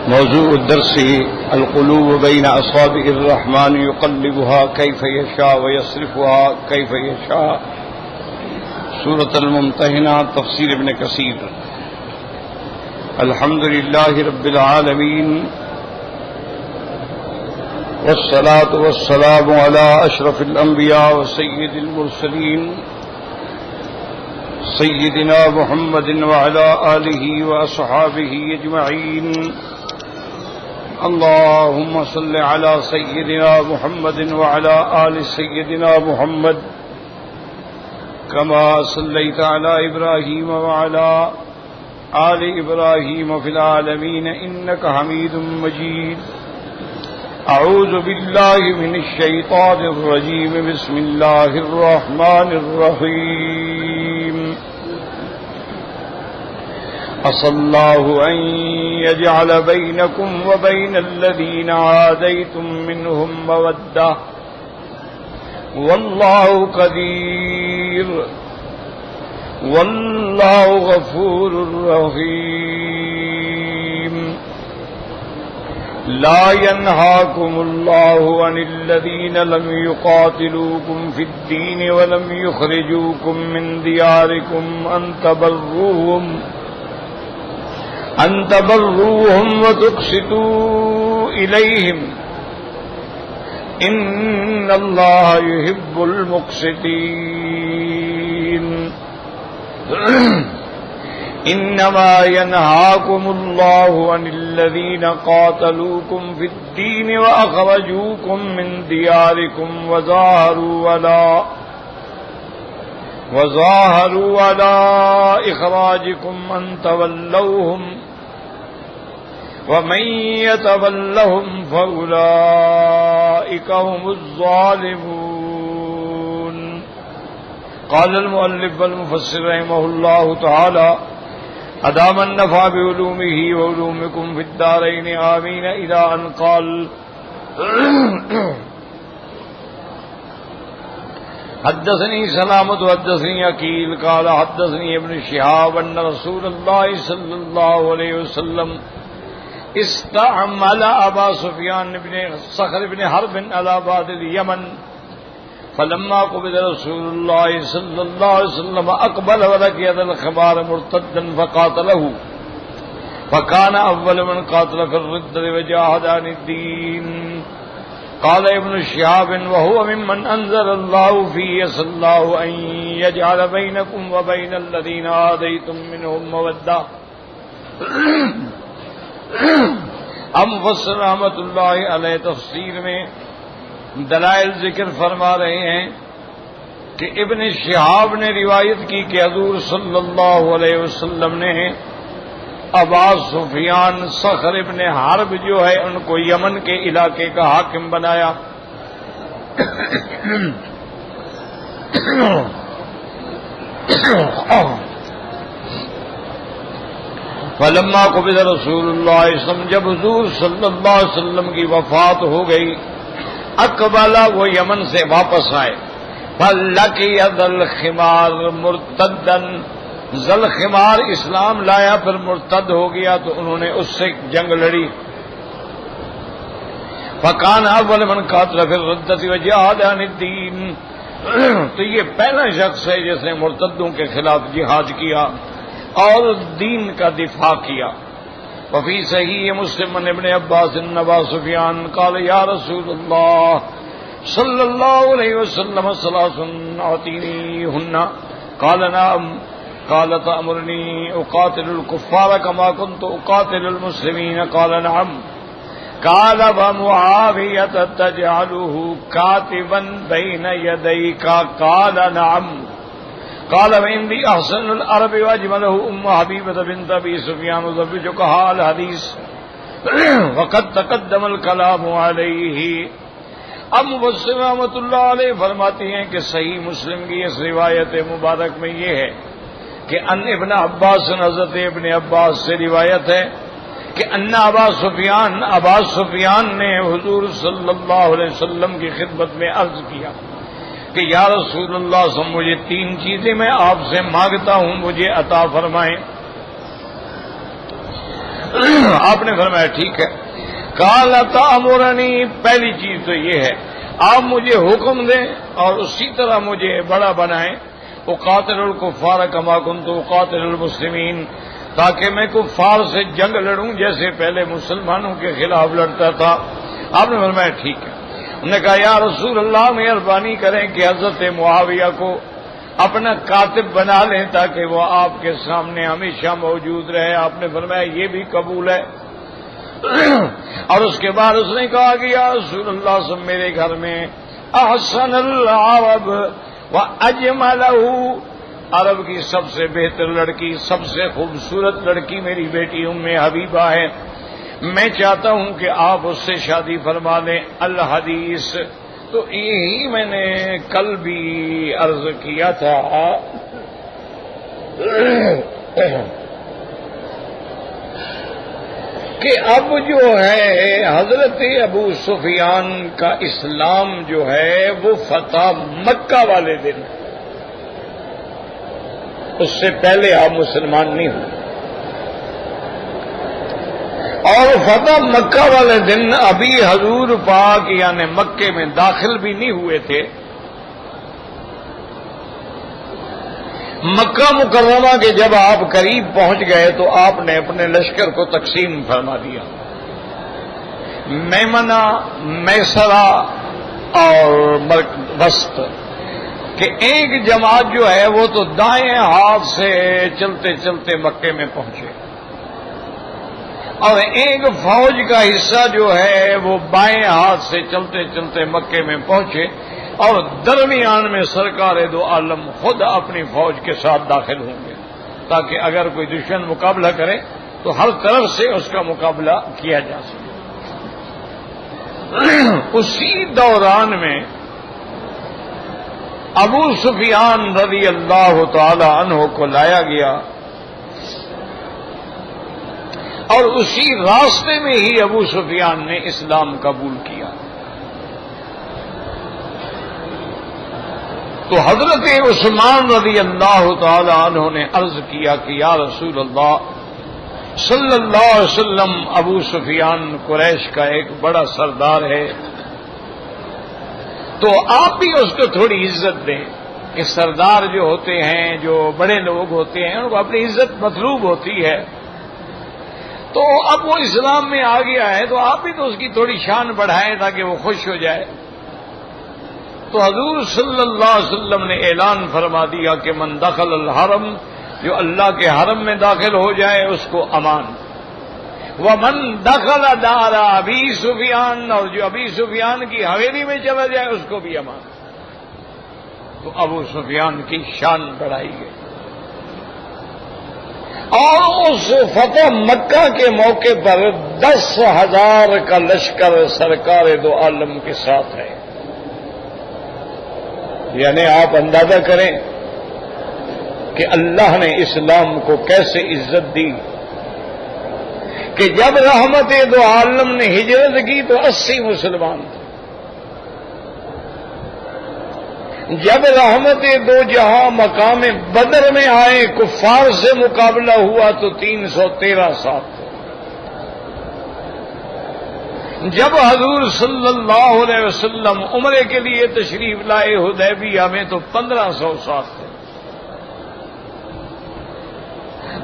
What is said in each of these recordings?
موضوع الدرس القلوب بين أصابع الرحمن يقلبها كيف يشاء ويصرفها كيف يشاء. سورة الممتحنة، تفسير ابن كثير. الحمد لله رب العالمين، والصلاة والسلام على أشرف الأنبياء وسيد المرسلين سيدنا محمد وعلى آله وأصحابه أجمعين. اللهم صل على سيدنا محمد وعلى آل سيدنا محمد كما صليت على إبراهيم وعلى آل إبراهيم في العالمين إنك حميد مجيد. أعوذ بالله من الشيطان الرجيم. بسم الله الرحمن الرحيم. عسى الله أن يجعل بينكم وبين الذين عاديتم منهم مودة والله قدير والله غفور رحيم. لا ينهاكم الله عن الذين لم يقاتلوكم في الدين ولم يخرجوكم من دياركم أن تبروهم وتقسطوا إليهم إن الله يحب المقسطين. إنما ينهاكم الله عن الذين قاتلوكم في الدين وأخرجوكم من دياركم وظاهروا على إخراجكم أن تولوهم ومن يتولهم فأولئك هم الظالمون. قال المؤلف والمفسر رحمه الله تعالى: أدام النفع بعلومه وعلومكم في الدارين آمين. إلى أن قال: حدثني سلامة حدثني عقيل قال حدثني ابن شهاب أن رسول الله صلى الله عليه وسلم استعمل أبا سفيان بن صخر بن حرب على باد اليمن، فلما قبض رسول الله صلى الله عليه وسلم أقبل ولقي ذا الخبار مرتدا فقاتله، فكان أول من قاتل في الردة وجاهد عن الدين. قال ابن شهاب: وهو ممن أنزل الله فيه: صلى الله أن يجعل بينكم وبين الذين عاديتم منهم مودة. اب مفسر رحمۃ اللہ علیہ تفسیر میں دلائل ذکر فرما رہے ہیں کہ ابن شہاب نے روایت کی کہ حضور صلی اللہ علیہ وسلم نے ابا سفیان صخر ابن حرب جو ہے ان کو یمن کے علاقے کا حاکم بنایا. فلما قبض رسول اللہ صلی اللہ علیہ وسلم، جب حضور صلی اللہ علیہ وسلم کی وفات ہو گئی، اقبلا وہ یمن سے واپس آئے. فلقی ذا الخمار مرتدا، ذل خمار اسلام لایا پھر مرتد ہو گیا تو انہوں نے اس سے جنگ لڑی. فکان اول من قاتل فی الردۃ وجاہد عن الدین، تو یہ پہلا شخص ہے جس نے مرتدوں کے خلاف جہاد کیا اور دین کا دفاع کیا. وفی صحیح مسلم عن ابن عباس بن ابا سفیان قال: یا رسول اللہ صلی اللہ علیہ وسلم ثلاث اعطینیہن. قال: نعم. قال: تأمرنی اقاتل الكفار كما كنت اقاتل المسلمین؟ قال: نعم. قال: ومعاویة تجعله كاتبا بین یدیک؟ قال: نعم. قال: وعندي احسن العرب واجمله ام حبیبة بنت ابی سفیان زوجها الحدیث وقد تقدم الكلام علیہ. اب مفسر رحمۃ اللہ علیہ فرماتے ہیں کہ صحیح مسلم کی اس روایت مبارک میں یہ ہے کہ ان ابن عباس، حضرت ابن عباس سے روایت ہے کہ ان ابا سفیان نے حضور صلی اللہ علیہ وسلم کی خدمت میں عرض کیا کہ یا رسول اللہ صلی اللہ علیہ وسلم، مجھے تین چیزیں میں آپ سے مانگتا ہوں، مجھے عطا فرمائیں. آپ نے فرمایا ٹھیک ہے. قال تأمرنی، پہلی چیز تو یہ ہے آپ مجھے حکم دیں اور اسی طرح مجھے بڑا بنائیں. اقاتل الکفار کما کنت اقاتل المسلمین، تاکہ میں کفار سے جنگ لڑوں جیسے پہلے مسلمانوں کے خلاف لڑتا تھا. آپ نے فرمایا ٹھیک ہے. انہوں نے کہا یا رسول اللہ مہربانی کریں کہ حضرت معاویہ کو اپنا کاتب بنا لیں تاکہ وہ آپ کے سامنے ہمیشہ موجود رہے. آپ نے فرمایا یہ بھی قبول ہے. اور اس کے بعد اس نے کہا کہ یا رسول اللہ سب میرے گھر میں احسن العرب واجملہ، عرب کی سب سے بہتر لڑکی، سب سے خوبصورت لڑکی میری بیٹی ام حبیبہ ہے. میں چاہتا ہوں کہ آپ اس سے شادی فرما لیں. الحدیث، تو یہی میں نے کل بھی عرض کیا تھا کہ اب جو ہے حضرت ابو سفیان کا اسلام جو ہے وہ فتح مکہ والے دن، اس سے پہلے آپ مسلمان نہیں ہوئے. اور فتح مکہ والے دن ابھی حضور پاک یعنی مکے میں داخل بھی نہیں ہوئے تھے. مکہ مکرمہ کے جب آپ قریب پہنچ گئے تو آپ نے اپنے لشکر کو تقسیم فرما دیا. میمنہ، میسرہ اور وسط، کہ ایک جماعت جو ہے وہ تو دائیں ہاتھ سے چلتے چلتے مکے میں پہنچے اور ایک فوج کا حصہ جو ہے وہ بائیں ہاتھ سے چلتے چلتے مکے میں پہنچے اور درمیان میں سرکار دو عالم خود اپنی فوج کے ساتھ داخل ہوں گے تاکہ اگر کوئی دشمن مقابلہ کرے تو ہر طرف سے اس کا مقابلہ کیا جا سکے. اسی دوران میں ابو سفیان رضی اللہ تعالی عنہ کو لایا گیا اور اسی راستے میں ہی ابو سفیان نے اسلام قبول کیا. تو حضرت عثمان رضی اللہ تعالی عنہ نے عرض کیا کہ یا رسول اللہ صلی اللہ علیہ وسلم، ابو سفیان قریش کا ایک بڑا سردار ہے، تو آپ بھی اس کو تھوڑی عزت دیں کہ سردار جو ہوتے ہیں، جو بڑے لوگ ہوتے ہیں، ان کو اپنی عزت مطلوب ہوتی ہے. تو اب وہ اسلام میں آ گیا ہے تو آپ بھی تو اس کی تھوڑی شان بڑھائیں تاکہ وہ خوش ہو جائے. تو حضور صلی اللہ علیہ وسلم نے اعلان فرما دیا کہ من دخل الحرم، جو اللہ کے حرم میں داخل ہو جائے اس کو امان. ومن دخل دار ابی سفیان، اور جو ابی سفیان کی حویلی میں چلا جائے اس کو بھی امان. تو ابو سفیان کی شان بڑھائی گئی. اور اس فتح مکہ کے موقع پر 10,000 کا لشکر سرکار دو عالم کے ساتھ ہے. یعنی آپ اندازہ کریں کہ اللہ نے اسلام کو کیسے عزت دی کہ جب رحمت دو عالم نے ہجرت کی تو 80 مسلمان تھے. جب رحمت دو جہاں مقام بدر میں آئے، کفار سے مقابلہ ہوا تو 313 ساتھ تھے. جب حضور صلی اللہ علیہ وسلم عمرے کے لیے تشریف لائے حدیبیہ میں تو 1500 ساتھ تھے.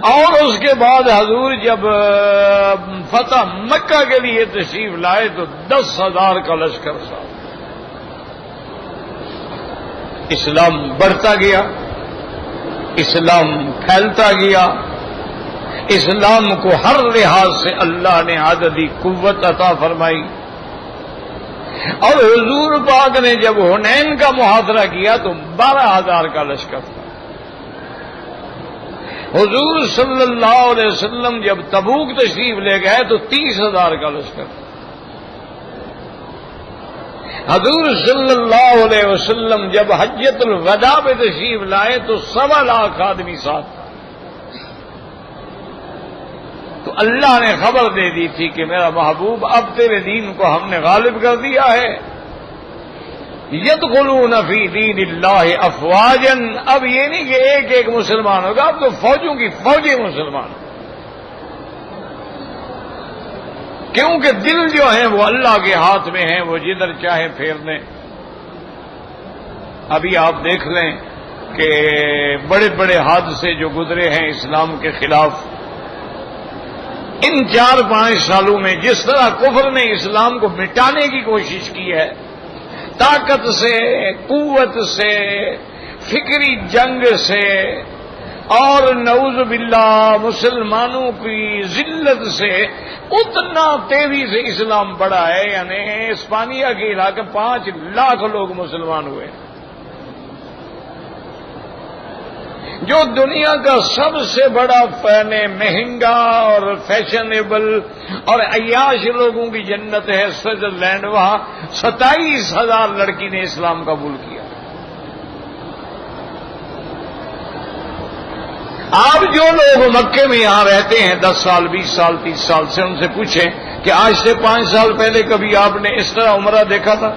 اور اس کے بعد حضور جب فتح مکہ کے لیے تشریف لائے تو 10,000 کا لشکر ساتھ. اسلام بڑھتا گیا، اسلام پھیلتا گیا، اسلام کو ہر لحاظ سے اللہ نے عددی قوت عطا فرمائی. اور حضور پاک نے جب حنین کا محاصرہ کیا تو 12,000 کا لشکر تھا. حضور صلی اللہ علیہ وسلم جب تبوک تشریف لے گئے تو 30,000 کا لشکر تھا. حضور صلی اللہ علیہ وسلم جب حجۃ الوداع پہ تشریف لائے تو 1.25 لاکھ آدمی ساتھ تھا. تو اللہ نے خبر دے دی تھی کہ میرا محبوب اب تیرے دین کو ہم نے غالب کر دیا ہے. یدخلون فی دین اللہ افواجا، اب یہ نہیں کہ ایک ایک مسلمان ہوگا، اب تو فوجوں کی فوجیں مسلمان. کیونکہ دل جو ہے وہ اللہ کے ہاتھ میں ہے، وہ جدھر چاہے پھیر دیں۔ ابھی آپ دیکھ لیں کہ بڑے بڑے حادثے جو گزرے ہیں اسلام کے خلاف، ان 4-5 سالوں میں جس طرح کفر نے اسلام کو مٹانے کی کوشش کی ہے، طاقت سے، قوت سے، فکری جنگ سے، اور نعوذ باللہ مسلمانوں کی ذلت سے، اتنا تیزی سے اسلام بڑھا ہے۔ یعنی اسپانیہ کے علاقے 5 لاکھ لوگ مسلمان ہوئے، جو دنیا کا سب سے بڑا مہنگا اور فیشنیبل اور عیاش لوگوں کی جنت ہے سوئٹزرلینڈ، وہاں 27,000 لڑکی نے اسلام قبول کیا۔ آپ جو لوگ مکے میں یہاں رہتے ہیں 10 سال 20 سال 30 سال سے، ان سے پوچھیں کہ آج سے 5 سال پہلے کبھی آپ نے اس طرح عمرہ دیکھا تھا؟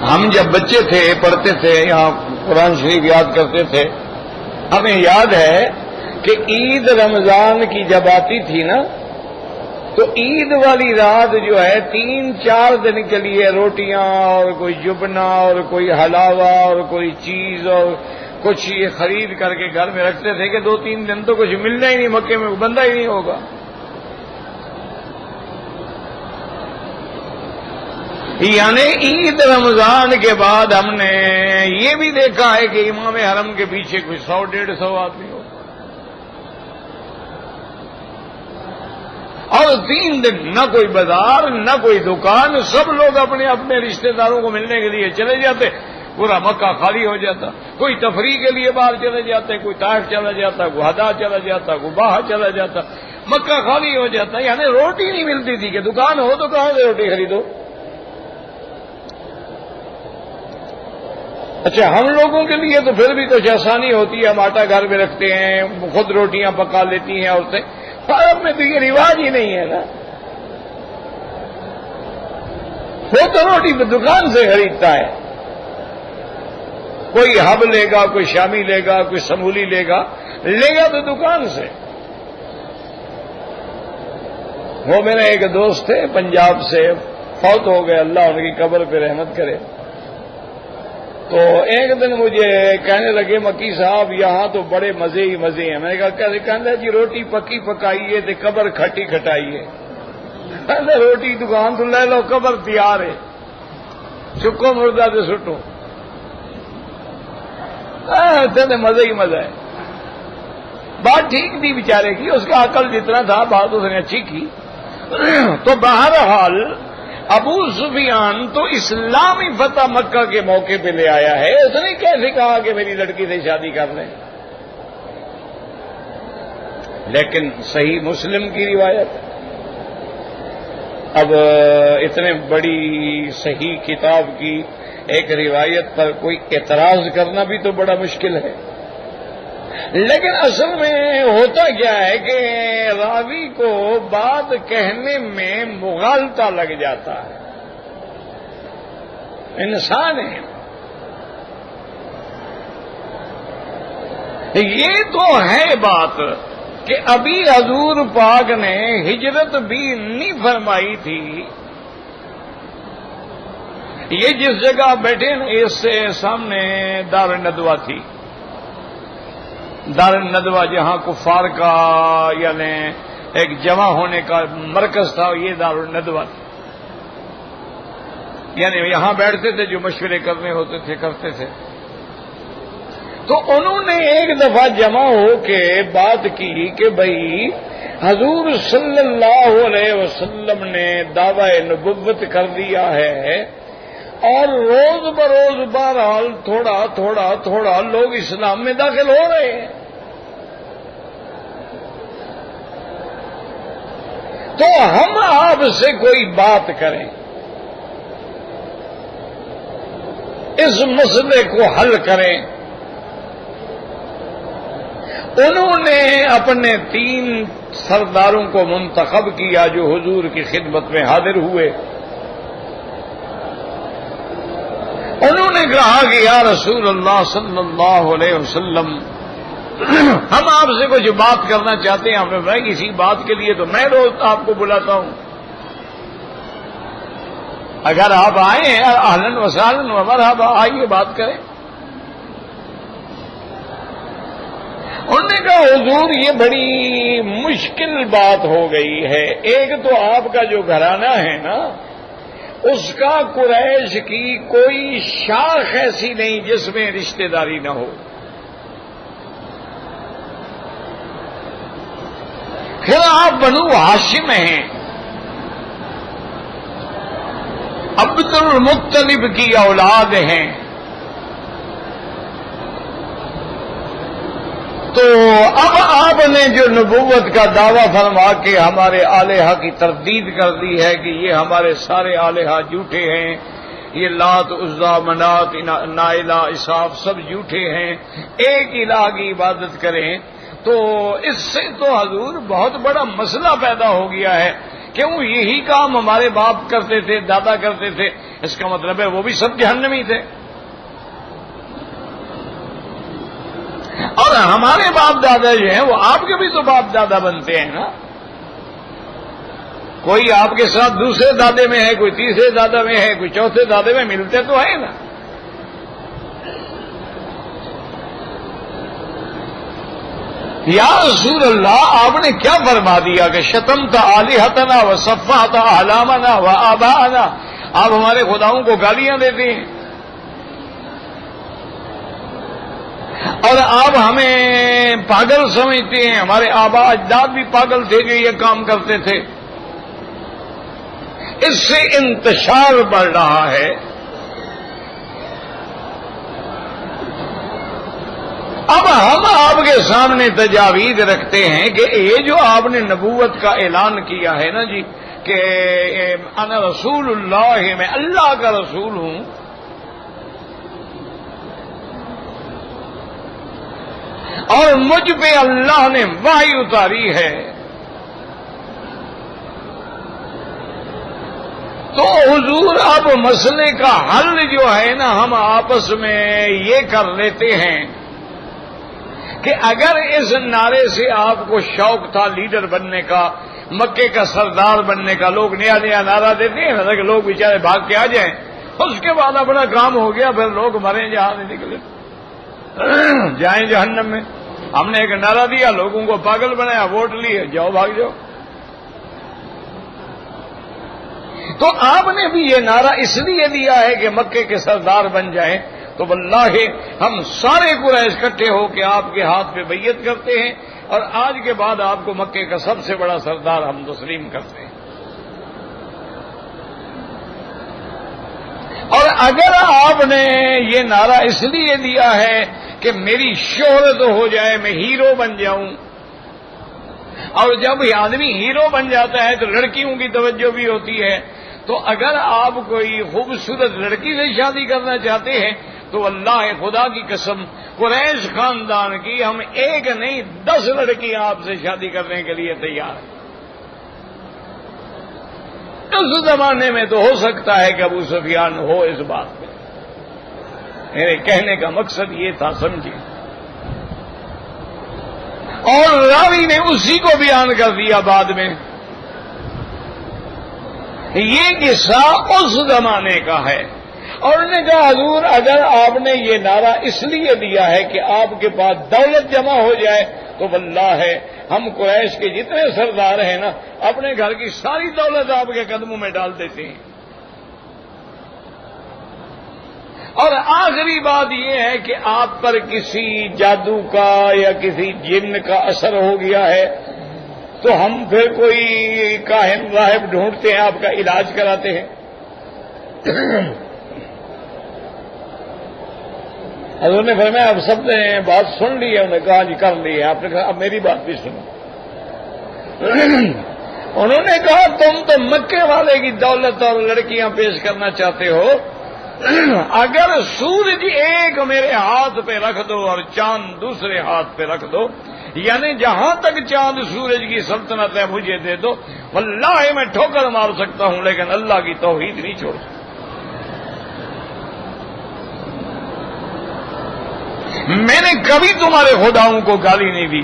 ہم جب بچے تھے، پڑھتے تھے، یہاں قرآن شریف یاد کرتے تھے، ہمیں یاد ہے کہ عید رمضان کی جب آتی تھی نا، تو عید والی رات جو ہے 3-4 دن کے لیے روٹیاں اور کوئی جبنا اور کوئی حلاوہ اور کوئی چیز اور کچھ یہ خرید کر کے گھر میں رکھتے تھے کہ 2-3 دن تو کچھ ملنا ہی نہیں، مکے میں بندہ ہی نہیں ہوگا۔ یعنی عید رمضان کے بعد ہم نے یہ بھی دیکھا ہے کہ امام حرم کے پیچھے کوئی 100-150 آدمی ہو، اور 3 دن نہ کوئی بازار نہ کوئی دکان، سب لوگ اپنے اپنے رشتہ داروں کو ملنے کے لیے چلے جاتے، پورا مکہ خالی ہو جاتا۔ کوئی تفریح کے لیے باہر چلے جاتے، کوئی طائف چلا جاتا، کوئی ہدا چلا جاتا، کوئی باہر چلا جاتا، مکہ خالی ہو جاتا۔ یعنی روٹی نہیں ملتی تھی کہ دکان ہو تو کہاں سے روٹی خریدو۔ اچھا، ہم لوگوں کے لیے تو پھر بھی کچھ آسانی ہوتی ہے، ہم آٹا گھر میں رکھتے ہیں، خود روٹیاں پکا لیتی ہیں عورتیں۔ عرب میں تو یہ رواج ہی نہیں ہے نا، وہ تو روٹی پہ دکان سے خریدتا ہے، کوئی ہب لے گا، کوئی شامی لے گا، کوئی سمولی لے گا تو دکان سے۔ وہ میرے ایک دوست تھے پنجاب سے، فوت ہو گئے، اللہ ان کی قبر پہ رحمت کرے۔ تو ایک دن مجھے کہنے لگے مکی صاحب یہاں تو بڑے مزے ہی مزے ہیں۔ میں نے کہا کیسے؟ کہنا جی روٹی پکی پکائی ہے تے قبر کھٹی کھٹائی ہے۔ کہنا روٹی دکان تو لے لو، قبر تیار ہے، چکو مردہ تے سٹو۔ مزہ ہی مزہ ہے۔ بات ٹھیک تھی بیچارے کی، اس کا عقل جتنا تھا بات اس نے اچھی کی۔ تو بہرحال ابو سفیان تو اسلامی فتح مکہ کے موقع پہ لے آیا ہے، اس نے کیسے کہا کہ میری لڑکی سے شادی کر لیں؟ لیکن صحیح مسلم کی روایت، اب اتنے بڑی صحیح کتاب کی ایک روایت پر کوئی اعتراض کرنا بھی تو بڑا مشکل ہے۔ لیکن اصل میں ہوتا کیا ہے کہ راوی کو بات کہنے میں مغالطہ لگ جاتا ہے، انسان ہے۔ یہ تو ہے بات کہ ابھی حضور پاک نے ہجرت بھی نہیں فرمائی تھی۔ یہ جس جگہ بیٹھے نا، اس سے سامنے دار الندوہ تھی، دار الندوہ جہاں کفار کا یعنی ایک جمع ہونے کا مرکز تھا، یہ دار الندوہ تھا۔ یعنی یہاں بیٹھتے تھے، جو مشورے کرنے ہوتے تھے کرتے تھے۔ تو انہوں نے ایک دفعہ جمع ہو کے بات کی کہ بھائی حضور صلی اللہ علیہ وسلم نے دعوی نبوت کر دیا ہے، اور روز بروز بہرحال تھوڑا تھوڑا تھوڑا لوگ اسلام میں داخل ہو رہے ہیں، تو ہم آپ سے کوئی بات کریں، اس مسئلے کو حل کریں۔ انہوں نے اپنے 3 سرداروں کو منتخب کیا جو حضور کی خدمت میں حاضر ہوئے۔ انہوں نے کہا کہ یا رسول اللہ صلی اللہ علیہ وسلم، ہم آپ سے کچھ بات کرنا چاہتے ہیں، میں کسی بات کے لیے تو میں روز آپ کو بلاتا ہوں، اگر آپ آئیں اہلاً وسہلاً و مرحبا، آئیے بات کریں۔ انہوں نے کہا حضور یہ بڑی مشکل بات ہو گئی ہے، ایک تو آپ کا جو گھرانہ ہے نا اس کا قریش کی کوئی شاخ ایسی نہیں جس میں رشتہ داری نہ ہو، پھر آپ بنو ہاشم ہیں، عبد المطلب کی اولاد ہیں، تو اب آپ نے جو نبوت کا دعویٰ فرما کے ہمارے آلہہ کی تردید کر دی ہے کہ یہ ہمارے سارے آلہہ جھوٹے ہیں، یہ لات عزا منات نائلہ اساف سب جھوٹے ہیں، ایک الہ کی عبادت کریں، تو اس سے تو حضور بہت بڑا مسئلہ پیدا ہو گیا ہے۔ کیوں؟ یہی کام ہمارے باپ کرتے تھے، دادا کرتے تھے، اس کا مطلب ہے وہ بھی سب جہنمی تھے، اور ہمارے باپ دادا جو ہیں وہ آپ کے بھی تو باپ دادا بنتے ہیں نا، کوئی آپ کے ساتھ دوسرے دادے میں ہے، کوئی تیسرے دادا میں ہے، کوئی چوتھے دادے میں، ملتے تو ہیں نا۔ یا رسول اللہ آپ نے کیا فرما دیا کہ شتمت آلہتنا و صفحت احلامنا و آباءنا، آپ ہمارے خداؤں کو گالیاں دیتے ہیں اور آپ ہمیں پاگل سمجھتے ہیں، ہمارے آبا اجداد بھی پاگل تھے جو یہ کام کرتے تھے۔ اس سے انتشار بڑھ رہا ہے۔ اب ہم آپ کے سامنے تجاویز رکھتے ہیں کہ یہ جو آپ نے نبوت کا اعلان کیا ہے نا جی کہ انا رسول اللہ، میں اللہ کا رسول ہوں، اور مجھ پہ اللہ نے وحی اتاری ہے، تو حضور اب مسئلے کا حل جو ہے نا ہم آپس میں یہ کر لیتے ہیں کہ اگر اس نعرے سے آپ کو شوق تھا لیڈر بننے کا، مکے کا سردار بننے کا، لوگ نیا نیا نعرہ دیتے ہیں کہ لوگ بیچارے بھاگ کے آ جائیں، اس کے بعد اپنا کام ہو گیا، پھر لوگ مریں جہاں نہیں نکلے جائیں جہنم میں۔ ہم نے ایک نعرہ دیا، لوگوں کو پاگل بنایا، ووٹ لیے، جاؤ بھاگ جاؤ۔ تو آپ نے بھی یہ نعرہ اس لیے دیا ہے کہ مکے کے سردار بن جائیں، تو واللہ ہم سارے قریش اکٹھے ہو کے آپ کے ہاتھ پہ بیعت کرتے ہیں، اور آج کے بعد آپ کو مکے کا سب سے بڑا سردار ہم تسلیم کرتے ہیں۔ اور اگر آپ نے یہ نعرہ اس لیے دیا ہے کہ میری شہرت ہو جائے، میں ہیرو بن جاؤں، اور جب آدمی ہیرو بن جاتا ہے تو لڑکیوں کی توجہ بھی ہوتی ہے، تو اگر آپ کوئی خوبصورت لڑکی سے شادی کرنا چاہتے ہیں تو اللہ خدا کی قسم قریش خاندان کی ہم ایک نہیں 10 لڑکی آپ سے شادی کرنے کے لیے تیار ہیں۔ اس زمانے میں تو ہو سکتا ہے کہ ابو سفیان ہو اس بات میں، میرے کہنے کا مقصد یہ تھا، سمجھے، اور راوی نے اسی کو بیان کر دیا بعد میں۔ یہ قصہ اس زمانے کا ہے، اور انہوں نے کہا حضور اگر آپ نے یہ نعرہ اس لیے دیا ہے کہ آپ کے پاس دولت جمع ہو جائے تو واللہ ہے ہم قریش کے جتنے سردار ہیں نا اپنے گھر کی ساری دولت آپ کے قدموں میں ڈال دیتے ہیں۔ اور آخری بات یہ ہے کہ آپ پر کسی جادو کا یا کسی جن کا اثر ہو گیا ہے تو ہم پھر کوئی کاہن راہب ڈھونڈتے ہیں، آپ کا علاج کراتے ہیں۔ حضور نے فرمایا اب سب نے بات سن لی ہے، انہوں نے کہا جی کر لی ہے، آپ نے کہا اب میری بات بھی سنو۔ انہوں نے کہا تم تو مکے والے کی دولت اور لڑکیاں پیش کرنا چاہتے ہو، اگر سورج ایک میرے ہاتھ پہ رکھ دو اور چاند دوسرے ہاتھ پہ رکھ دو، یعنی جہاں تک چاند سورج کی سلطنت ہے مجھے دے دو، واللہ میں ٹھوکر مار سکتا ہوں لیکن اللہ کی توحید نہیں چھوڑ سکتا۔ میں نے کبھی تمہارے خداؤں کو گالی نہیں دی،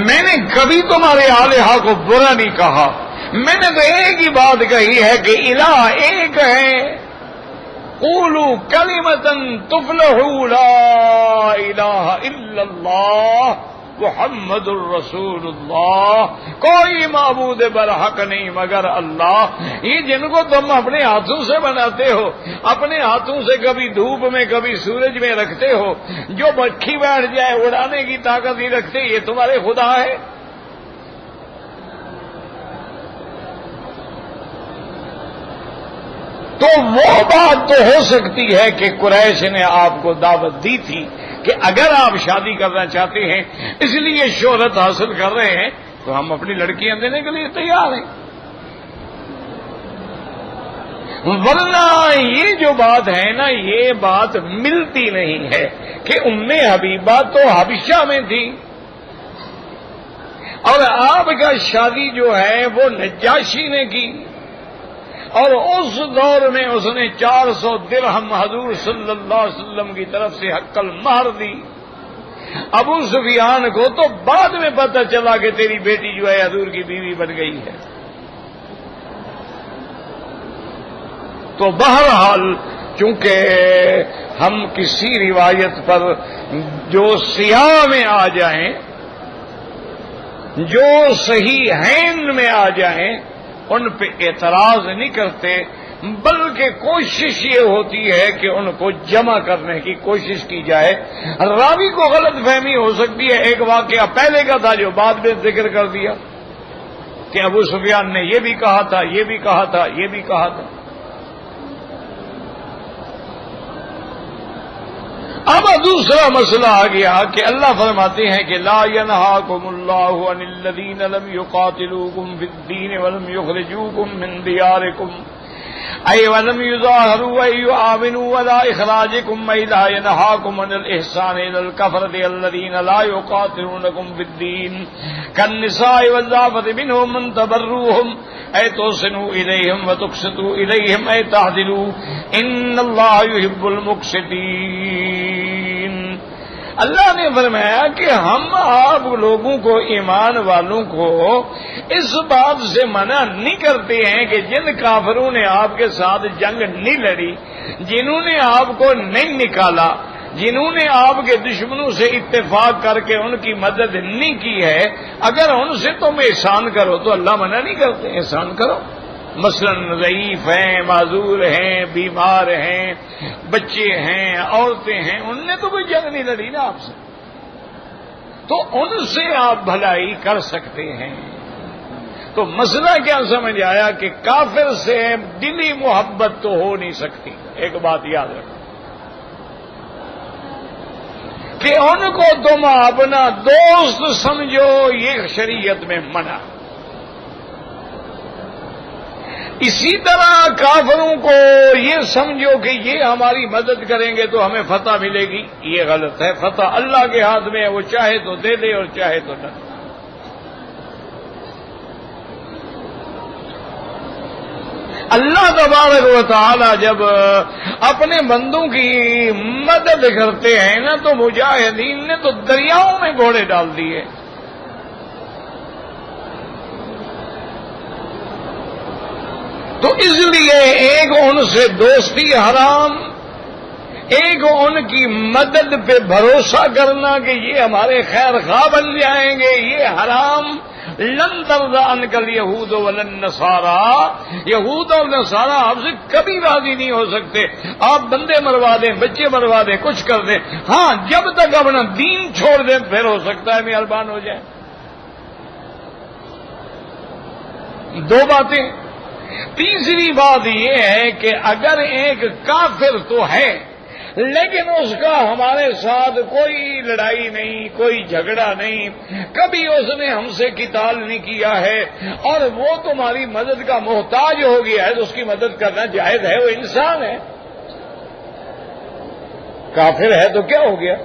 میں نے کبھی تمہارے آلہہ کو برا نہیں کہا، میں نے تو ایک ہی بات کہی ہے کہ الہ ایک ہے، قولوا کلمۃ تفلحوا لا الہ الا اللہ محمد الرسول اللہ، کوئی معبود برحق نہیں مگر اللہ۔ یہ جن کو تم اپنے ہاتھوں سے بناتے ہو، اپنے ہاتھوں سے کبھی دھوپ میں کبھی سورج میں رکھتے ہو، جو مکھی بیٹھ جائے اڑانے کی طاقت نہیں رکھتے، یہ تمہارے خدا ہے؟ تو وہ بات تو ہو سکتی ہے کہ قریش نے آپ کو دعوت دی تھی کہ اگر آپ شادی کرنا چاہتے ہیں، اس لیے شہرت حاصل کر رہے ہیں، تو ہم اپنی لڑکیاں دینے کے لیے تیار ہیں، ورنہ یہ جو بات ہے نا، یہ بات ملتی نہیں ہے کہ ام حبیبہ تو حبشہ میں تھی اور آپ کا شادی جو ہے وہ نجاشی نے کی، اور اس دور میں اس نے 400 درہم حضور صلی اللہ علیہ وسلم کی طرف سے حق المہر دی۔ ابو سفیان کو تو بعد میں پتہ چلا کہ تیری بیٹی جو ہے حضور کی بیوی بن گئی ہے۔ تو بہرحال چونکہ ہم کسی روایت پر جو سیاہ میں آ جائیں، جو صحیح عین میں آ جائیں، ان پہ اعتراض نہیں کرتے، بلکہ کوشش یہ ہوتی ہے کہ ان کو جمع کرنے کی کوشش کی جائے۔ راوی کو غلط فہمی ہو سکتی ہے، ایک واقعہ پہلے کا تھا جو بعد میں ذکر کر دیا کہ ابو سفیان نے یہ بھی کہا تھا، یہ بھی کہا تھا، یہ بھی کہا تھا۔ اب دوسرا مسئلہ آ گیا کہ اللہ فرماتے ہیں کہ لا ينهاكم الله عن الذين لم يقاتلوكم في الدين ولم يخرجوكم من دياركم أي ولم يظاهروا أن يؤمنوا ولا إخراجكم أي لا ينهاكم عن الإحسان إلى الكفرة الذين لا يقاتلونكم في الدين كالنساء والضعفة منهم من تبروهم أي تحسنوا إليهم وتقسطوا إليهم أي تعدلوا إن الله يحب المقسطين۔ اللہ نے فرمایا کہ ہم آپ لوگوں کو، ایمان والوں کو، اس بات سے منع نہیں کرتے ہیں کہ جن کافروں نے آپ کے ساتھ جنگ نہیں لڑی، جنہوں نے آپ کو نہیں نکالا، جنہوں نے آپ کے دشمنوں سے اتفاق کر کے ان کی مدد نہیں کی ہے، اگر ان سے تم احسان کرو تو اللہ منع نہیں کرتے، احسان کرو۔ مثلا ضعیف ہیں، معذور ہیں، بیمار ہیں، بچے ہیں، عورتیں ہیں، ان نے تو کوئی جنگ نہیں لڑی نا آپ سے، تو ان سے آپ بھلائی کر سکتے ہیں۔ تو مسئلہ کیا سمجھ آیا کہ کافر سے دلی محبت تو ہو نہیں سکتی۔ ایک بات یاد رکھو کہ ان کو تم اپنا دوست سمجھو، یہ شریعت میں منع۔ اسی طرح کافروں کو یہ سمجھو کہ یہ ہماری مدد کریں گے تو ہمیں فتح ملے گی، یہ غلط ہے۔ فتح اللہ کے ہاتھ میں ہے، وہ چاہے تو دے دے اور چاہے تو نہ۔ اللہ تبارک و تعالی جب اپنے بندوں کی مدد کرتے ہیں نا، تو مجاہدین نے تو دریاؤں میں گھوڑے ڈال دیے۔ تو اس لیے ایک ان سے دوستی حرام، ایک ان کی مدد پہ بھروسہ کرنا کہ یہ ہمارے خیر خواہ بن جائیں گے، یہ حرام۔ لن ترضى عنك اليهود ولا النصارى، یہود اور نصارہ آپ سے کبھی راضی نہیں ہو سکتے۔ آپ بندے مروا دیں، بچے مروا دیں، کچھ کر دیں، ہاں جب تک اپنا دین چھوڑ دیں پھر ہو سکتا ہے مہربان ہو جائیں۔ دو باتیں۔ تیسری بات یہ ہے کہ اگر ایک کافر تو ہے لیکن اس کا ہمارے ساتھ کوئی لڑائی نہیں، کوئی جھگڑا نہیں، کبھی اس نے ہم سے قتال نہیں کیا ہے، اور وہ تمہاری مدد کا محتاج ہو گیا ہے، تو اس کی مدد کرنا جائز ہے، وہ انسان ہے۔ کافر ہے تو کیا ہو گیا؟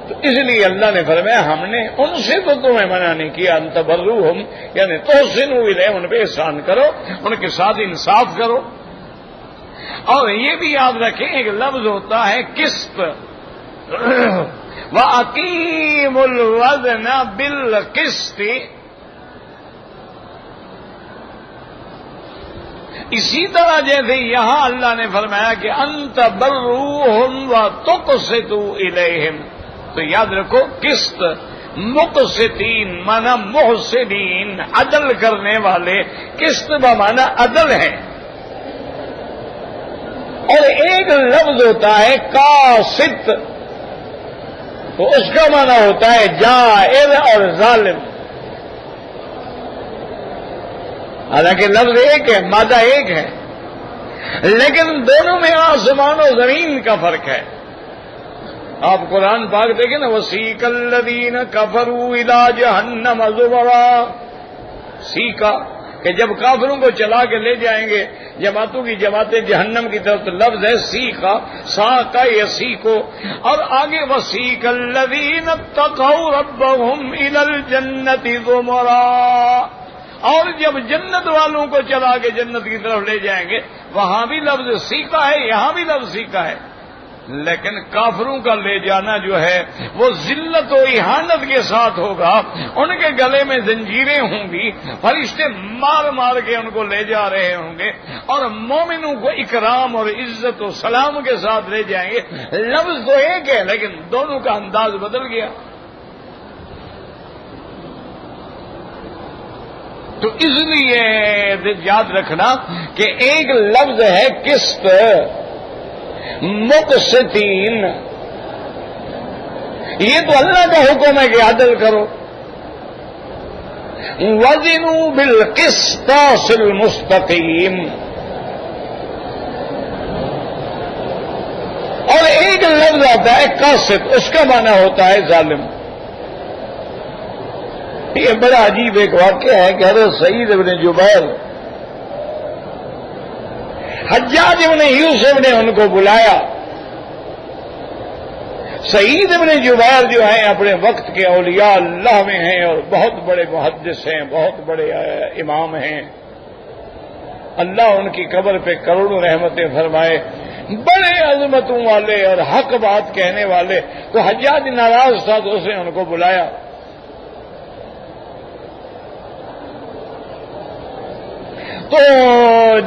تو اس لیے اللہ نے فرمایا ہم نے ان سے تو تمہیں منع نہیں کیا، ان تبروہم، یعنی تحسنوا الیہم، ان پہ احسان کرو، ان کے ساتھ انصاف کرو۔ اور یہ بھی یاد رکھیں ایک لفظ ہوتا ہے قسط، وَأَقِيمُوا الْوَزْنَ بِالْقِسْطِ، اسی طرح جیسے یہاں اللہ نے فرمایا کہ انت بروہم وتقسطوا الیہم، تو یاد رکھو قسط، مقسطین مانا محسنین، عدل کرنے والے، قسط بمانا عدل ہے۔ اور ایک لفظ ہوتا ہے قاسط، تو اس کا معنی ہوتا ہے جائر اور ظالم، حالانکہ لفظ ایک ہے، مادہ ایک ہے، لیکن دونوں میں آسمان و زمین کا فرق ہے۔ آپ قرآن پاک دیکھیں نا، وَسِيقَ الَّذِينَ كَفَرُوا إِلَىٰ جَهَنَّمَ زُمَرًا، سیکا کہ جب کافروں کو چلا کے لے جائیں گے جماعتوں کی جماعتیں جہنم کی طرف، تو لفظ ہے سیکا، ساقا یسیکو، اور آگے وَسِيقَ الَّذِينَ اتَّقَوْا رَبَّهُمْ إِلَى الْجَنَّةِ زُمَرًا، اور جب جنت والوں کو چلا کے جنت کی طرف لے جائیں گے، وہاں بھی لفظ سیکا ہے، یہاں بھی لفظ سیکا ہے، لیکن کافروں کا لے جانا جو ہے وہ ذلت و اہانت کے ساتھ ہوگا، ان کے گلے میں زنجیریں ہوں گی، فرشتے مار مار کے ان کو لے جا رہے ہوں گے، اور مومنوں کو اکرام اور عزت و سلام کے ساتھ لے جائیں گے۔ لفظ تو ایک ہے لیکن دونوں کا انداز بدل گیا۔ تو اس لیے یاد رکھنا کہ ایک لفظ ہے قسط، مقسطین، یہ تو اللہ کا حکم ہے کہ عدل کرو، وزنوا بالقسطاس المستقیم، اور ایک لفظ آتا ہے قاسط، اس کا معنی ہوتا ہے ظالم۔ یہ بڑا عجیب ایک واقعہ ہے کہ حضرت سعید ابن جبیر، حجاج ابن یوسف نے ان کو بلایا۔ سعید ابن جبیر جو ہیں اپنے وقت کے اولیاء اللہ میں ہیں اور بہت بڑے محدث ہیں، بہت بڑے امام ہیں، اللہ ان کی قبر پہ کروڑوں رحمتیں فرمائے، بڑے عظمتوں والے اور حق بات کہنے والے۔ تو حجاج ناراض تھا تو اس نے ان کو بلایا۔ تو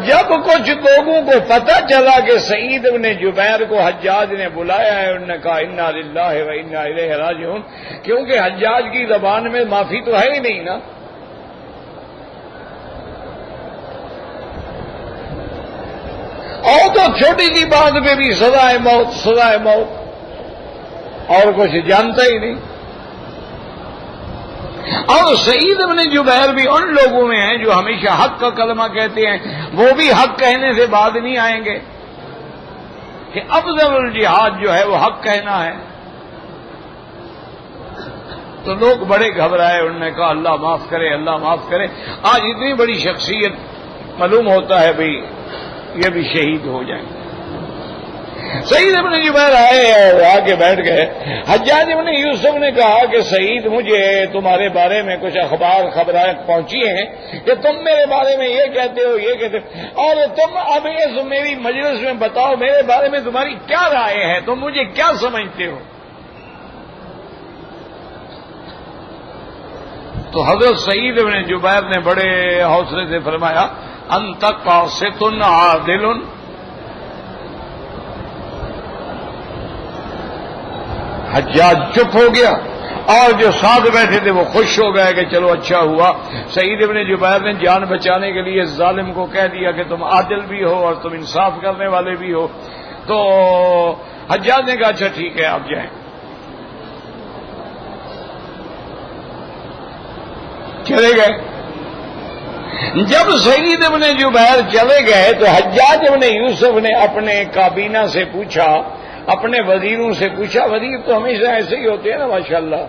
جب کچھ لوگوں کو پتہ چلا کہ سعید ابن جبیر کو حجاج نے بلایا ہے، انہوں نے کہا انا للہ و انا الیہ راجعون، کیونکہ حجاج کی زبان میں معافی تو ہے ہی نہیں نا۔ اور تو چھوٹی سی بات پہ بھی سزائے موت، سزائے موت، اور کچھ جانتا ہی نہیں۔ اور سعید ابن جبیر بھی ان لوگوں میں ہیں جو ہمیشہ حق کا کلمہ کہتے ہیں، وہ بھی حق کہنے سے بعد نہیں آئیں گے کہ افضل الجہاد جو ہے وہ حق کہنا ہے۔ تو لوگ بڑے گھبرائے، انہوں نے کہا اللہ معاف کرے، اللہ معاف کرے۔ آج اتنی بڑی شخصیت معلوم ہوتا ہے بھئی یہ بھی شہید ہو جائیں گے۔ سعید ابن جبیر آئے اور آ کے بیٹھ گئے۔ حجاج ابن یوسف نے کہا کہ سعید، مجھے تمہارے بارے میں کچھ خبریں پہنچی ہیں کہ تم میرے بارے میں یہ کہتے ہو، یہ کہتے ہو، اور تم اب اس میری مجلس میں بتاؤ میرے بارے میں تمہاری کیا رائے ہے، تم مجھے کیا سمجھتے ہو؟ تو حضرت سعید ابن جبیر نے بڑے حوصلے سے فرمایا انت قاسط عادل۔ حجاج چپ ہو گیا، اور جو ساتھ بیٹھے تھے وہ خوش ہو گئے کہ چلو اچھا ہوا، سعید ابن جبیر نے جان بچانے کے لیے ظالم کو کہہ دیا کہ تم عادل بھی ہو اور تم انصاف کرنے والے بھی ہو۔ تو حجاج نے کہا اچھا ٹھیک ہے آپ جائیں۔ چلے گئے۔ جب سعید ابن جبیر چلے گئے تو حجاج ابن یوسف نے اپنے کابینہ سے پوچھا، اپنے وزیروں سے پوچھا، وزیر تو ہمیشہ ایسے ہی ہوتے ہیں نا ماشاءاللہ،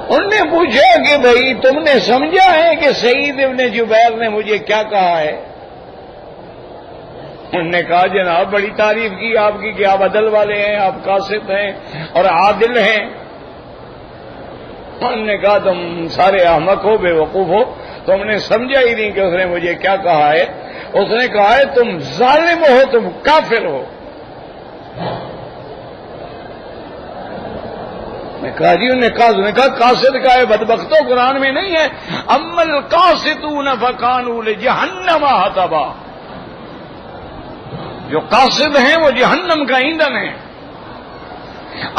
انہوں نے پوچھا کہ بھئی تم نے سمجھا ہے کہ سعید ابن جبیر نے مجھے کیا کہا ہے؟ انہوں نے کہا جناب بڑی تعریف کی آپ کی کہ آپ عدل والے ہیں، آپ قاسط ہیں اور عادل ہیں۔ انہوں نے کہا تم سارے احمق ہو، بے وقوف ہو، تم نے سمجھا ہی نہیں کہ اس نے مجھے کیا کہا ہے. اس نے کہا ہے تم ظالم ہو، تم کافر ہو. میں کہا جی انہوں نے کہا قاصد کا ہے بدبختوں، قرآن میں نہیں ہے امل قاصدون فکانوا لجہنم حطبا. جو قاصد ہیں وہ جہنم کا ایندھن ہے.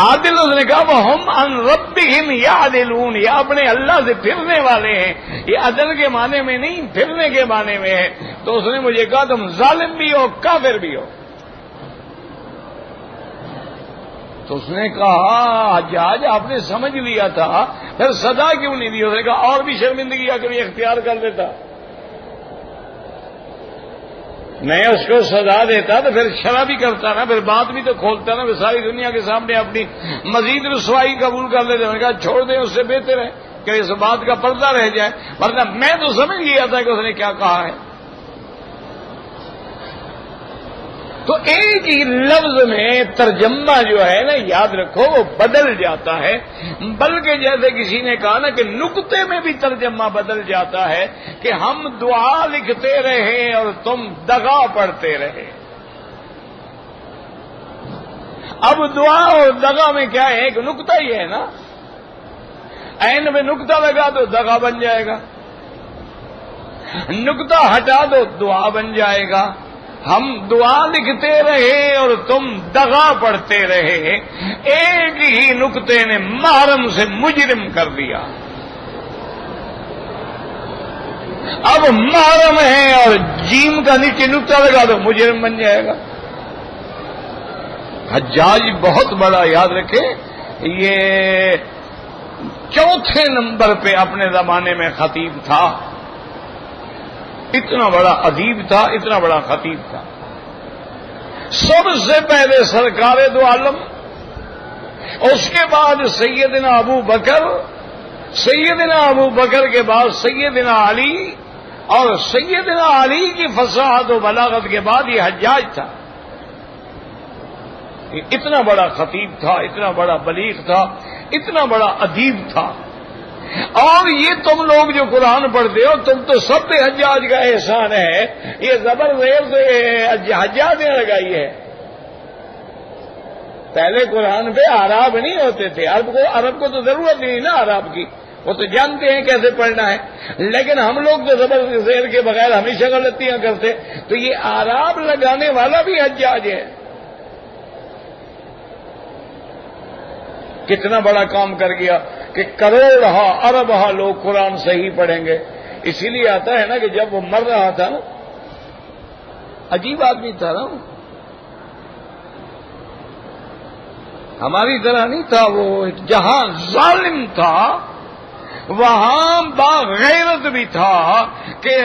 عادل اس نے کہا وہ ہم عن ربہم یعدلون، یہ اپنے اللہ سے پھرنے والے ہیں. یہ عدل کے معنی میں نہیں، پھرنے کے معنی میں ہے. تو اس نے مجھے کہا تم ظالم بھی ہو، کافر بھی ہو. تو اس نے کہا حجاج آپ نے سمجھ لیا تھا، پھر سزا کیوں نہیں دی؟ اس نے کہا اور بھی شرمندگی اگر یہ اختیار کر لیتا، میں اس کو سزا دیتا تو پھر شرابی کرتا نا، پھر بات بھی تو کھولتا نا، پھر ساری دنیا کے سامنے اپنی مزید رسوائی قبول کر لیتے. میں نے کہا چھوڑ دیں، اس سے بہتر ہے کہ اس بات کا پردہ رہ جائے، ورنہ میں تو سمجھ لیا تھا کہ اس نے کیا کہا ہے. تو ایک ہی لفظ میں ترجمہ جو ہے نا، یاد رکھو وہ بدل جاتا ہے. بلکہ جیسے کسی نے کہا نا کہ نقطے میں بھی ترجمہ بدل جاتا ہے کہ ہم دعا لکھتے رہے اور تم دغا پڑھتے رہے. اب دعا اور دغا میں کیا ہے؟ ایک نقطہ ہی ہے نا. عین میں نقطہ لگا دو دغا بن جائے گا، نقطہ ہٹا دو دعا بن جائے گا. ہم دعا لکھتے رہے اور تم دغا پڑھتے رہے. ایک ہی نقطے نے محرم سے مجرم کر دیا. اب محرم ہے اور جیم کا نیچے نقطہ لگا دو مجرم بن جائے گا. حجاج بہت بڑا، یاد رکھے، یہ چوتھے نمبر پہ اپنے زمانے میں خطیب تھا. اتنا بڑا ادیب تھا، اتنا بڑا خطیب تھا. سب سے پہلے سرکار دو عالم، اس کے بعد سیدنا ابو بکر، سیدنا ابو بکر کے بعد سیدنا علی، اور سیدنا علی کی فصاحت و بلاغت کے بعد یہ حجاج تھا. یہ اتنا بڑا خطیب تھا، اتنا بڑا بلیغ تھا، اتنا بڑا ادیب تھا. اور یہ تم لوگ جو قرآن پڑھتے ہو تم تو سب پہ حجاج کا احسان ہے. یہ زبر زیر سے حجاج نے لگائی ہے. پہلے قرآن پہ اعراب نہیں ہوتے تھے. عرب کو تو ضرورت نہیں نا اعراب کی، وہ تو جانتے ہیں کیسے پڑھنا ہے. لیکن ہم لوگ تو زبر زیر کے بغیر ہمیشہ غلطیاں کرتے. تو یہ اعراب لگانے والا بھی حجاج ہے. کتنا بڑا کام کر گیا کہ کروڑ ارب لوگ قرآن صحیح پڑھیں گے. اسی لیے آتا ہے نا کہ جب وہ مر رہا تھا نا، عجیب آدمی تھا نا، ہماری طرح نہیں تھا. وہ جہاں ظالم تھا وہاں باغیرت بھی تھا کہ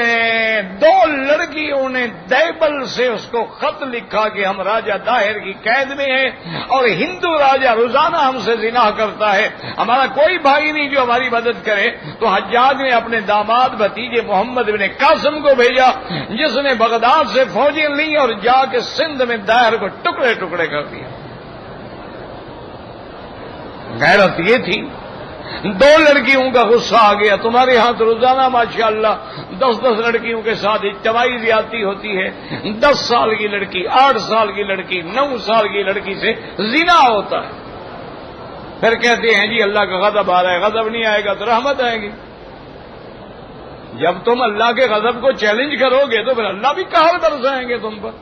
دو لڑکیوں نے دیبل سے اس کو خط لکھا کہ ہم راجہ داہر کی قید میں ہیں اور ہندو راجہ روزانہ ہم سے زنا کرتا ہے، ہمارا کوئی بھائی نہیں جو ہماری مدد کرے. تو حجاج نے اپنے داماد بھتیجے محمد بن قاسم کو بھیجا، جس نے بغداد سے فوجیں لی اور جا کے سندھ میں داہر کو ٹکڑے ٹکڑے کر دیا. غیرت یہ تھی. دو لڑکیوں کا غصہ آ گیا. تمہارے ہاں تو روزانہ ماشاءاللہ 10 لڑکیوں کے ساتھ اجتماعی زیادتی ہوتی ہے. 10 سال کی لڑکی، 8 سال کی لڑکی، 9 سال کی لڑکی سے زنا ہوتا ہے. پھر کہتے ہیں جی اللہ کا غضب آ رہا ہے. غضب نہیں آئے گا تو رحمت آئے گی. جب تم اللہ کے غضب کو چیلنج کرو گے تو پھر اللہ بھی قہر برسائیں گے تم پر.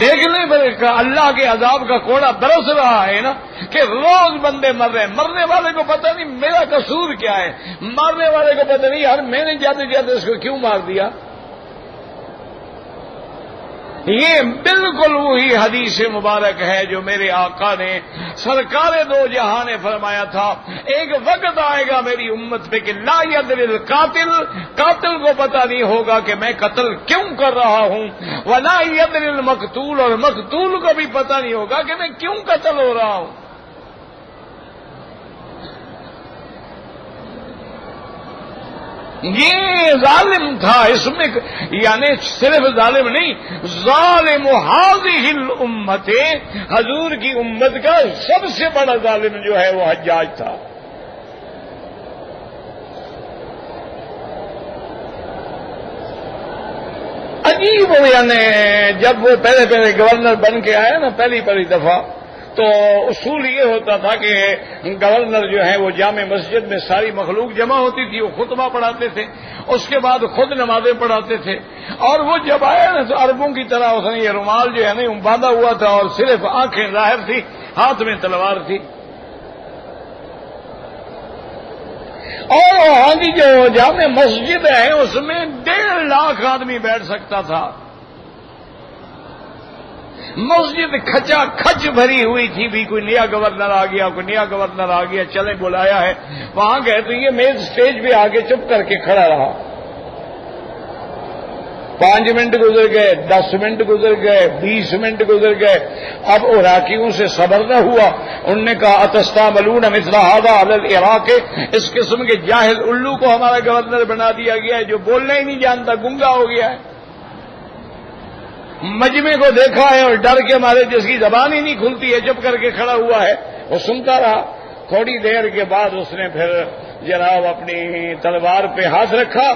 دیکھ لیں پھر اللہ کے عذاب کا کوڑا برس رہا ہے نا کہ روز بندے مر رہے ہیں. مرنے والے کو پتہ نہیں میرا قصور کیا ہے، مارنے والے کو پتہ نہیں یار میں نے جاتے جاتے اس کو کیوں مار دیا. یہ بالکل وہی حدیث مبارک ہے جو میرے آقا نے سرکار دو جہاں نے فرمایا تھا ایک وقت آئے گا میری امت پہ کہ لا یدری القاتل، قاتل کو پتہ نہیں ہوگا کہ میں قتل کیوں کر رہا ہوں، ولا یدری المقتول، اور مقتول کو بھی پتہ نہیں ہوگا کہ میں کیوں قتل ہو رہا ہوں. یہ ظالم تھا. اس میں یعنی صرف ظالم نہیں، ظالم هذه الامت، حضور کی امت کا سب سے بڑا ظالم جو ہے وہ حجاج تھا. عجیب یعنی جب وہ پہلے گورنر بن کے آیا نا پہلی دفعہ، تو اصول یہ ہوتا تھا کہ گورنر جو ہے وہ جامع مسجد میں ساری مخلوق جمع ہوتی تھی، وہ خطبہ پڑھاتے تھے، اس کے بعد خود نمازیں پڑھاتے تھے، اور وہ جب آیا نا تو عربوں کی طرح اس نے یہ رومال جو ہے نا باندھا ہوا تھا اور صرف آنکھیں ظاہر تھی، ہاتھ میں تلوار تھی، اور وہاں کی جو جامع مسجد ہے اس میں 1.5 لاکھ آدمی بیٹھ سکتا تھا۔ مسجد کھچا کھچ بھری ہوئی تھی، بھی کوئی نیا گورنر آ گیا، چلے بلایا ہے، وہاں گئے تو یہ میز سٹیج پہ آگے چپ کر کے کھڑا رہا۔ 5 منٹ گزر گئے، 10 منٹ گزر گئے، 20 منٹ گزر گئے، اب عراقیوں سے صبر نہ ہوا، انہوں نے کہا اتستعملون مثل هذا علی العراق، اس قسم کے جاہل الو کو ہمارا گورنر بنا دیا گیا ہے جو بولنا ہی نہیں جانتا، گنگا ہو گیا ہے۔ مجمع کو دیکھا ہے اور ڈر کے مارے جس کی زبان ہی نہیں کھلتی ہے چپ کر کے کھڑا ہوا ہے، وہ سنتا رہا۔ تھوڑی دیر کے بعد اس نے پھر جناب اپنی تلوار پہ ہاتھ رکھا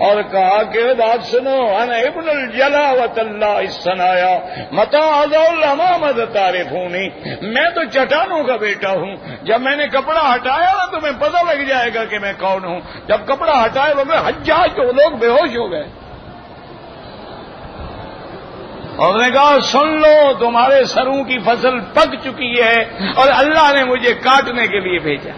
اور کہا کہ بات سنو، انا ابن الجلاوۃ اللہ الثنایا متى ذا الامامۃ تعرفونی، میں تو چٹانوں کا بیٹا ہوں، جب میں نے کپڑا ہٹایا نا تمہیں پتہ لگ جائے گا کہ میں کون ہوں۔ جب کپڑا ہٹایا تو میں حجاج تو لوگ بے ہوش ہو گئے، اور نے کہا سن لو تمہارے سروں کی فصل پک چکی ہے اور اللہ نے مجھے کاٹنے کے لیے بھیجا۔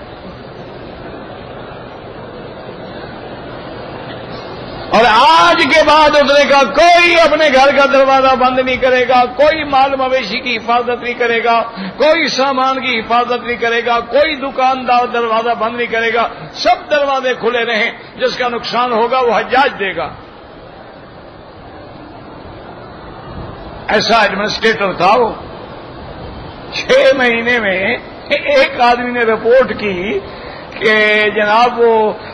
اور آج کے بعد اس نے کہا کوئی اپنے گھر کا دروازہ بند نہیں کرے گا، کوئی مال مویشی کی حفاظت نہیں کرے گا، کوئی سامان کی حفاظت نہیں کرے گا، کوئی دکاندار دروازہ بند نہیں کرے گا، سب دروازے کھلے رہیں، جس کا نقصان ہوگا وہ حجاج دے گا۔ ایسا ایڈمنسٹریٹر تھا وہ۔ 6 مہینے میں ایک آدمی نے رپورٹ کی کہ جناب وہ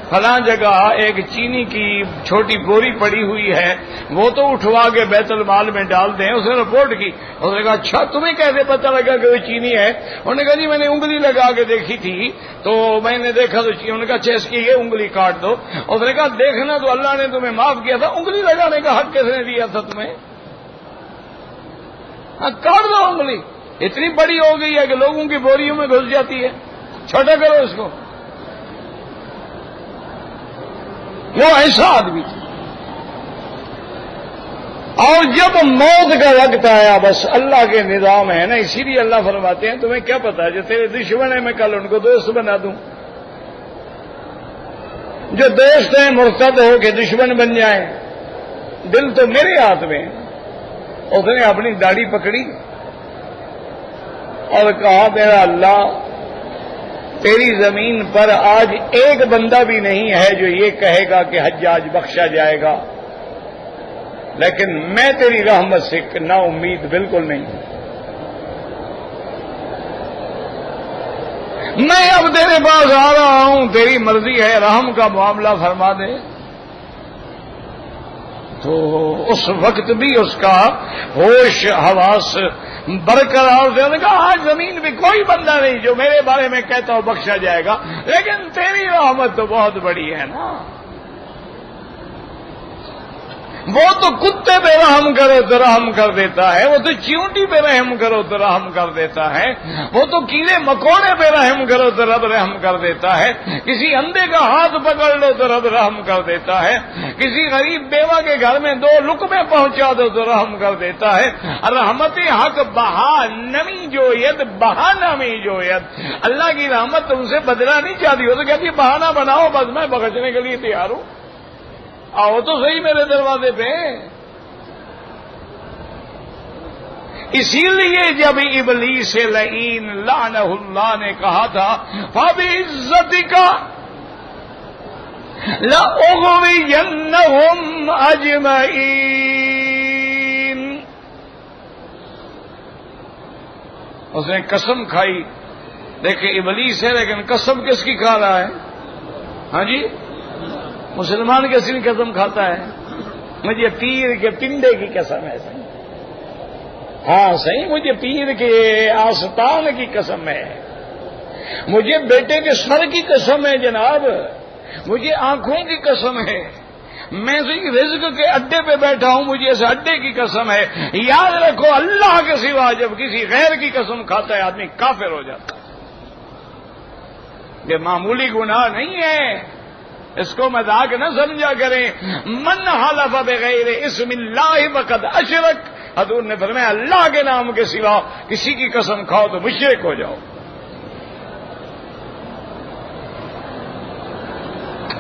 فلاں جگہ ایک چینی کی چھوٹی بوری پڑی ہوئی ہے، وہ تو اٹھوا کے بیت المال میں ڈال دیں، اس نے رپورٹ کی۔ اس نے کہا اچھا تمہیں کیسے پتہ لگا کہ وہ چینی ہے؟ انہوں نے کہا جی میں نے انگلی لگا کے دیکھی تھی تو میں نے دیکھا تو انہوں نے کہا اچھا اس کی یہ انگلی کاٹ دو۔ اس نے کہا دیکھنا تو اللہ نے تمہیں معاف کیا تھا، انگلی لگانے کا حق کس نے دیا تھا تمہیں؟ کاٹ دو انگلی، اتنی بڑی ہو گئی ہے کہ لوگوں کی بوریوں میں گھس جاتی ہے، چھوٹا کرو اس کو۔ وہ ایسا آدمی تھا۔ اور جب موت کا وقت آیا بس اللہ کے نظام ہے نا، اسی لیے اللہ فرماتے ہیں تمہیں کیا پتا جو تیرے دشمن ہیں میں کل ان کو دوست بنا دوں، جو دوست ہیں مرتد ہو کے دشمن بن جائیں، دل تو میرے ہاتھ میں ہے۔ اس نے اپنی داڑھی پکڑی اور کہا میرا اللہ تیری زمین پر آج ایک بندہ بھی نہیں ہے جو یہ کہے گا کہ حجاج بخشا جائے گا، لیکن میں تیری رحمت سے نا امید بالکل نہیں ہوں، میں اب تیرے پاس آ رہا ہوں، تیری مرضی ہے رحم کا معاملہ فرما دے۔ تو اس وقت بھی اس کا ہوش حواس برقرار تھے۔ انہوں نے کہا آج زمین پہ کوئی بندہ نہیں جو میرے بارے میں کہتا ہو بخشا جائے گا، لیکن تیری رحمت تو بہت بڑی ہے نا، وہ تو کتے پہ رحم کرو تو رحم کر دیتا ہے، وہ تو چیونٹی پہ رحم کرو تو رحم کر دیتا ہے، وہ تو کیڑے مکوڑے پہ رحم کرو تو رب رحم کر دیتا ہے، کسی اندھے کا ہاتھ پکڑ لو تو رب رحم کر دیتا ہے، کسی غریب بیوہ کے گھر میں 2 لقمے پہنچا دو تو رحم کر دیتا ہے۔ رحمت حق بہا نمی جو ید بہا نمی جو ید، اللہ کی رحمت تم سے بدلہ نہیں چاہتی ہو تو کہتی بہانہ بناؤ بس میں بخشنے کے لیے تیار ہوں، آؤ تو صحیح میرے دروازے پہ۔ اسی لیے جب ابلیس لعین لعنہ اللہ نے کہا تھا فَبِعِزَّتِكَ لَأُغْوِيَنَّهُمْ أَجْمَعِينَ، اس نے قسم کھائی۔ دیکھیں ابلیس ہے لیکن قسم کس کی کھا رہا ہے؟ ہاں جی، مسلمان کیسی قسم کھاتا ہے؟ مجھے پیر کے پنڈے کی قسم ہے صحیح، ہاں صحیح، مجھے پیر کے آستان کی قسم ہے، مجھے بیٹے کے سر کی قسم ہے جناب، مجھے آنکھوں کی قسم ہے، میں رزق کے اڈے پہ بیٹھا ہوں، مجھے اس اڈے کی قسم ہے، یاد رکھو اللہ کے سوا جب کسی غیر کی قسم کھاتا ہے آدمی کافر ہو جاتا ہے۔ یہ معمولی گناہ نہیں ہے، اس کو مذاق نہ سمجھا کریں۔ من حلف بغیر اسم اللہ فقد اشرک، حضور نے فرمایا اللہ کے نام کے سوا کسی کی قسم کھاؤ تو مشرک ہو جاؤ۔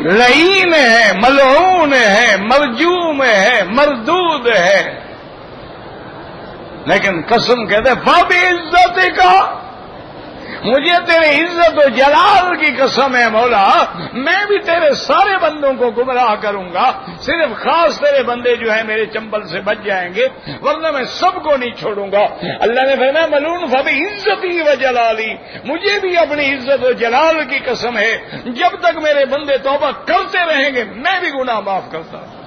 لعین ہے، ملعون ہے، مرجوم ہے، مردود ہے، لیکن قسم کہتے ہیں فبعزت کا، مجھے تیرے عزت و جلال کی قسم ہے مولا، میں بھی تیرے سارے بندوں کو گمراہ کروں گا، صرف خاص تیرے بندے جو ہیں میرے چمبل سے بچ جائیں گے، ورنہ میں سب کو نہیں چھوڑوں گا۔ اللہ نے فرمایا ملعون فبعزتی و جلالی، مجھے بھی اپنی عزت و جلال کی قسم ہے، جب تک میرے بندے توبہ کرتے رہیں گے میں بھی گناہ معاف کرتا ہوں۔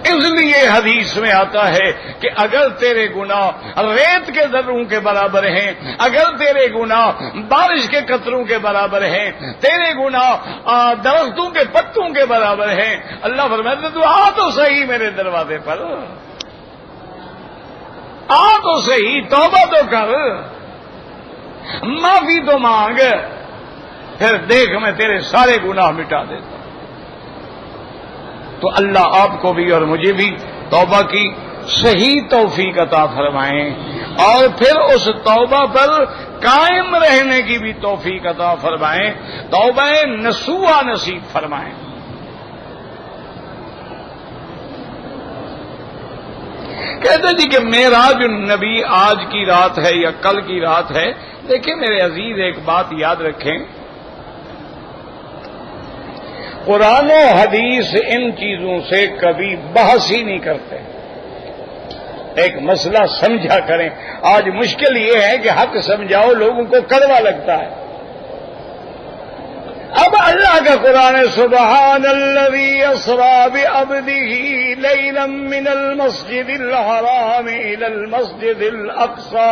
اس لیے حدیث میں آتا ہے کہ اگر تیرے گناہ ریت کے ذروں کے برابر ہیں، اگر تیرے گناہ بارش کے قطروں کے برابر ہیں، تیرے گناہ درختوں کے پتوں کے برابر ہیں، اللہ فرماتا تو آ تو صحیح میرے دروازے پر، آ تو صحیح، توبہ تو کر، معافی تو مانگ، پھر دیکھ میں تیرے سارے گناہ مٹا دیتا ہوں۔ تو اللہ آپ کو بھی اور مجھے بھی توبہ کی صحیح توفیق عطا فرمائیں، اور پھر اس توبہ پر قائم رہنے کی بھی توفیق عطا فرمائیں، توبہ نصوحہ نصیب فرمائیں۔ کہتے جی کہ معراج النبی آج کی رات ہے یا کل کی رات ہے۔ دیکھیں میرے عزیز ایک بات یاد رکھیں، قرآن و حدیث ان چیزوں سے کبھی بحث ہی نہیں کرتے، ایک مسئلہ سمجھا کریں۔ آج مشکل یہ ہے کہ حق سمجھاؤ لوگوں کو کڑوا لگتا ہے۔ اب اللہ کا قرآن سبحان الذی اسری بعبدہ لیلا من المسجد الحرام الی المسجد الاقصی،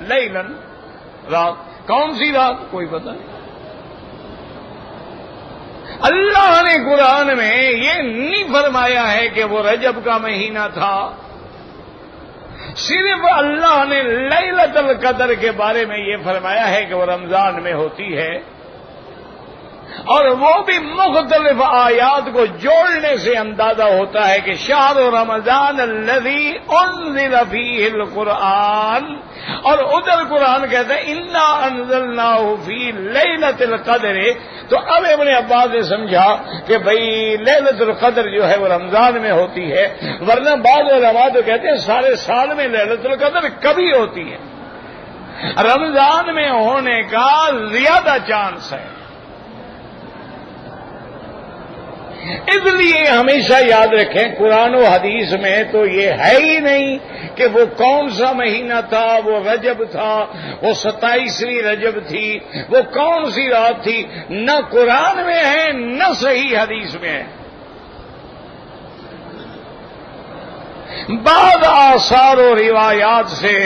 لیلا رات، کون سی رات کوئی پتہ نہیں۔ اللہ نے قرآن میں یہ نہیں فرمایا ہے کہ وہ رجب کا مہینہ تھا، صرف اللہ نے لیلۃ القدر کے بارے میں یہ فرمایا ہے کہ وہ رمضان میں ہوتی ہے، اور وہ بھی مختلف آیات کو جوڑنے سے اندازہ ہوتا ہے کہ شہر رمضان الذی انزل فیہ القرآن، اور ادھر قرآن کہتے ہیں انا انزلناہ فی لیلۃ القدر۔ تو اب ابن عباس نے سمجھا کہ بھئی لیلۃ القدر جو ہے وہ رمضان میں ہوتی ہے، ورنہ بعض علماء تو کہتے ہیں سارے سال میں لیلۃ القدر کبھی ہوتی ہے، رمضان میں ہونے کا زیادہ چانس ہے۔ اس لیے ہمیشہ یاد رکھیں قرآن و حدیث میں تو یہ ہے ہی نہیں کہ وہ کون سا مہینہ تھا، وہ رجب تھا، وہ 27ویں رجب تھی، وہ کون سی رات تھی، نہ قرآن میں ہے نہ صحیح حدیث میں ہے۔ بعض آثار و روایات سے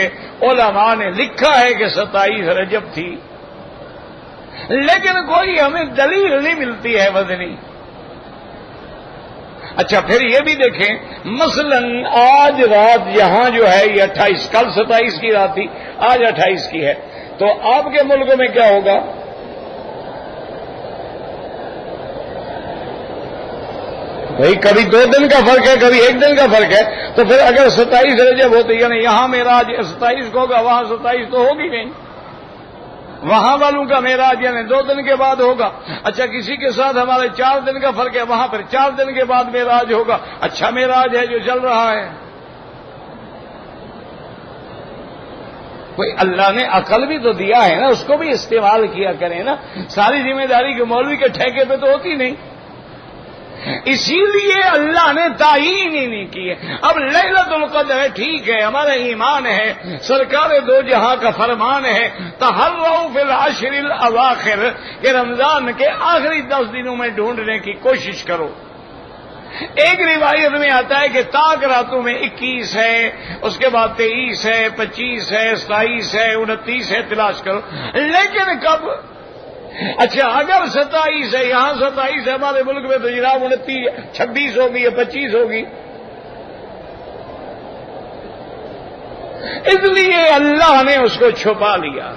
علماء نے لکھا ہے کہ 27 رجب تھی، لیکن کوئی ہمیں دلیل نہیں ملتی ہے وزنی۔ اچھا پھر یہ بھی دیکھیں، مثلا آج رات یہاں جو ہے یہ 28، کل 27 کی رات تھی، آج 28 کی ہے، تو آپ کے ملک میں کیا ہوگا؟ بھئی کبھی 2 دن کا فرق ہے، کبھی 1 دن کا فرق ہے، تو پھر اگر 27 رجب ہوتی یعنی یہاں معراج 27 کو ہوگا، وہاں 27 تو ہوگی نہیں، وہاں والوں کا معراج یعنی 2 دن کے بعد ہوگا۔ اچھا کسی کے ساتھ ہمارے 4 دن کا فرق ہے، وہاں پر 4 دن کے بعد معراج ہوگا۔ اچھا معراج ہے جو چل رہا ہے۔ کوئی اللہ نے عقل بھی تو دیا ہے نا، اس کو بھی استعمال کیا کریں نا، ساری ذمہ داری کے مولوی کے ٹھیکے پہ تو ہوتی نہیں، اسی لیے اللہ نے تعین ہی نہیں کی ہے۔ اب لیلۃ القدر ہے، ٹھیک ہے، ہمارا ایمان ہے، سرکار دو جہاں کا فرمان ہے تحروا فی العشر الاواخر، کہ رمضان کے آخری 10 دنوں میں ڈھونڈنے کی کوشش کرو۔ ایک روایت میں آتا ہے کہ تاک راتوں میں 21 ہے، اس کے بعد 23 ہے، 25 ہے، 27 ہے، 29 ہے، تلاش کرو، لیکن کب؟ اچھا اگر 27 ہے، یہاں 27 ہے، ہمارے ملک میں تو جناب 29 26 ہوگی یا 25 ہوگی. اس لیے اللہ نے اس کو چھپا لیا.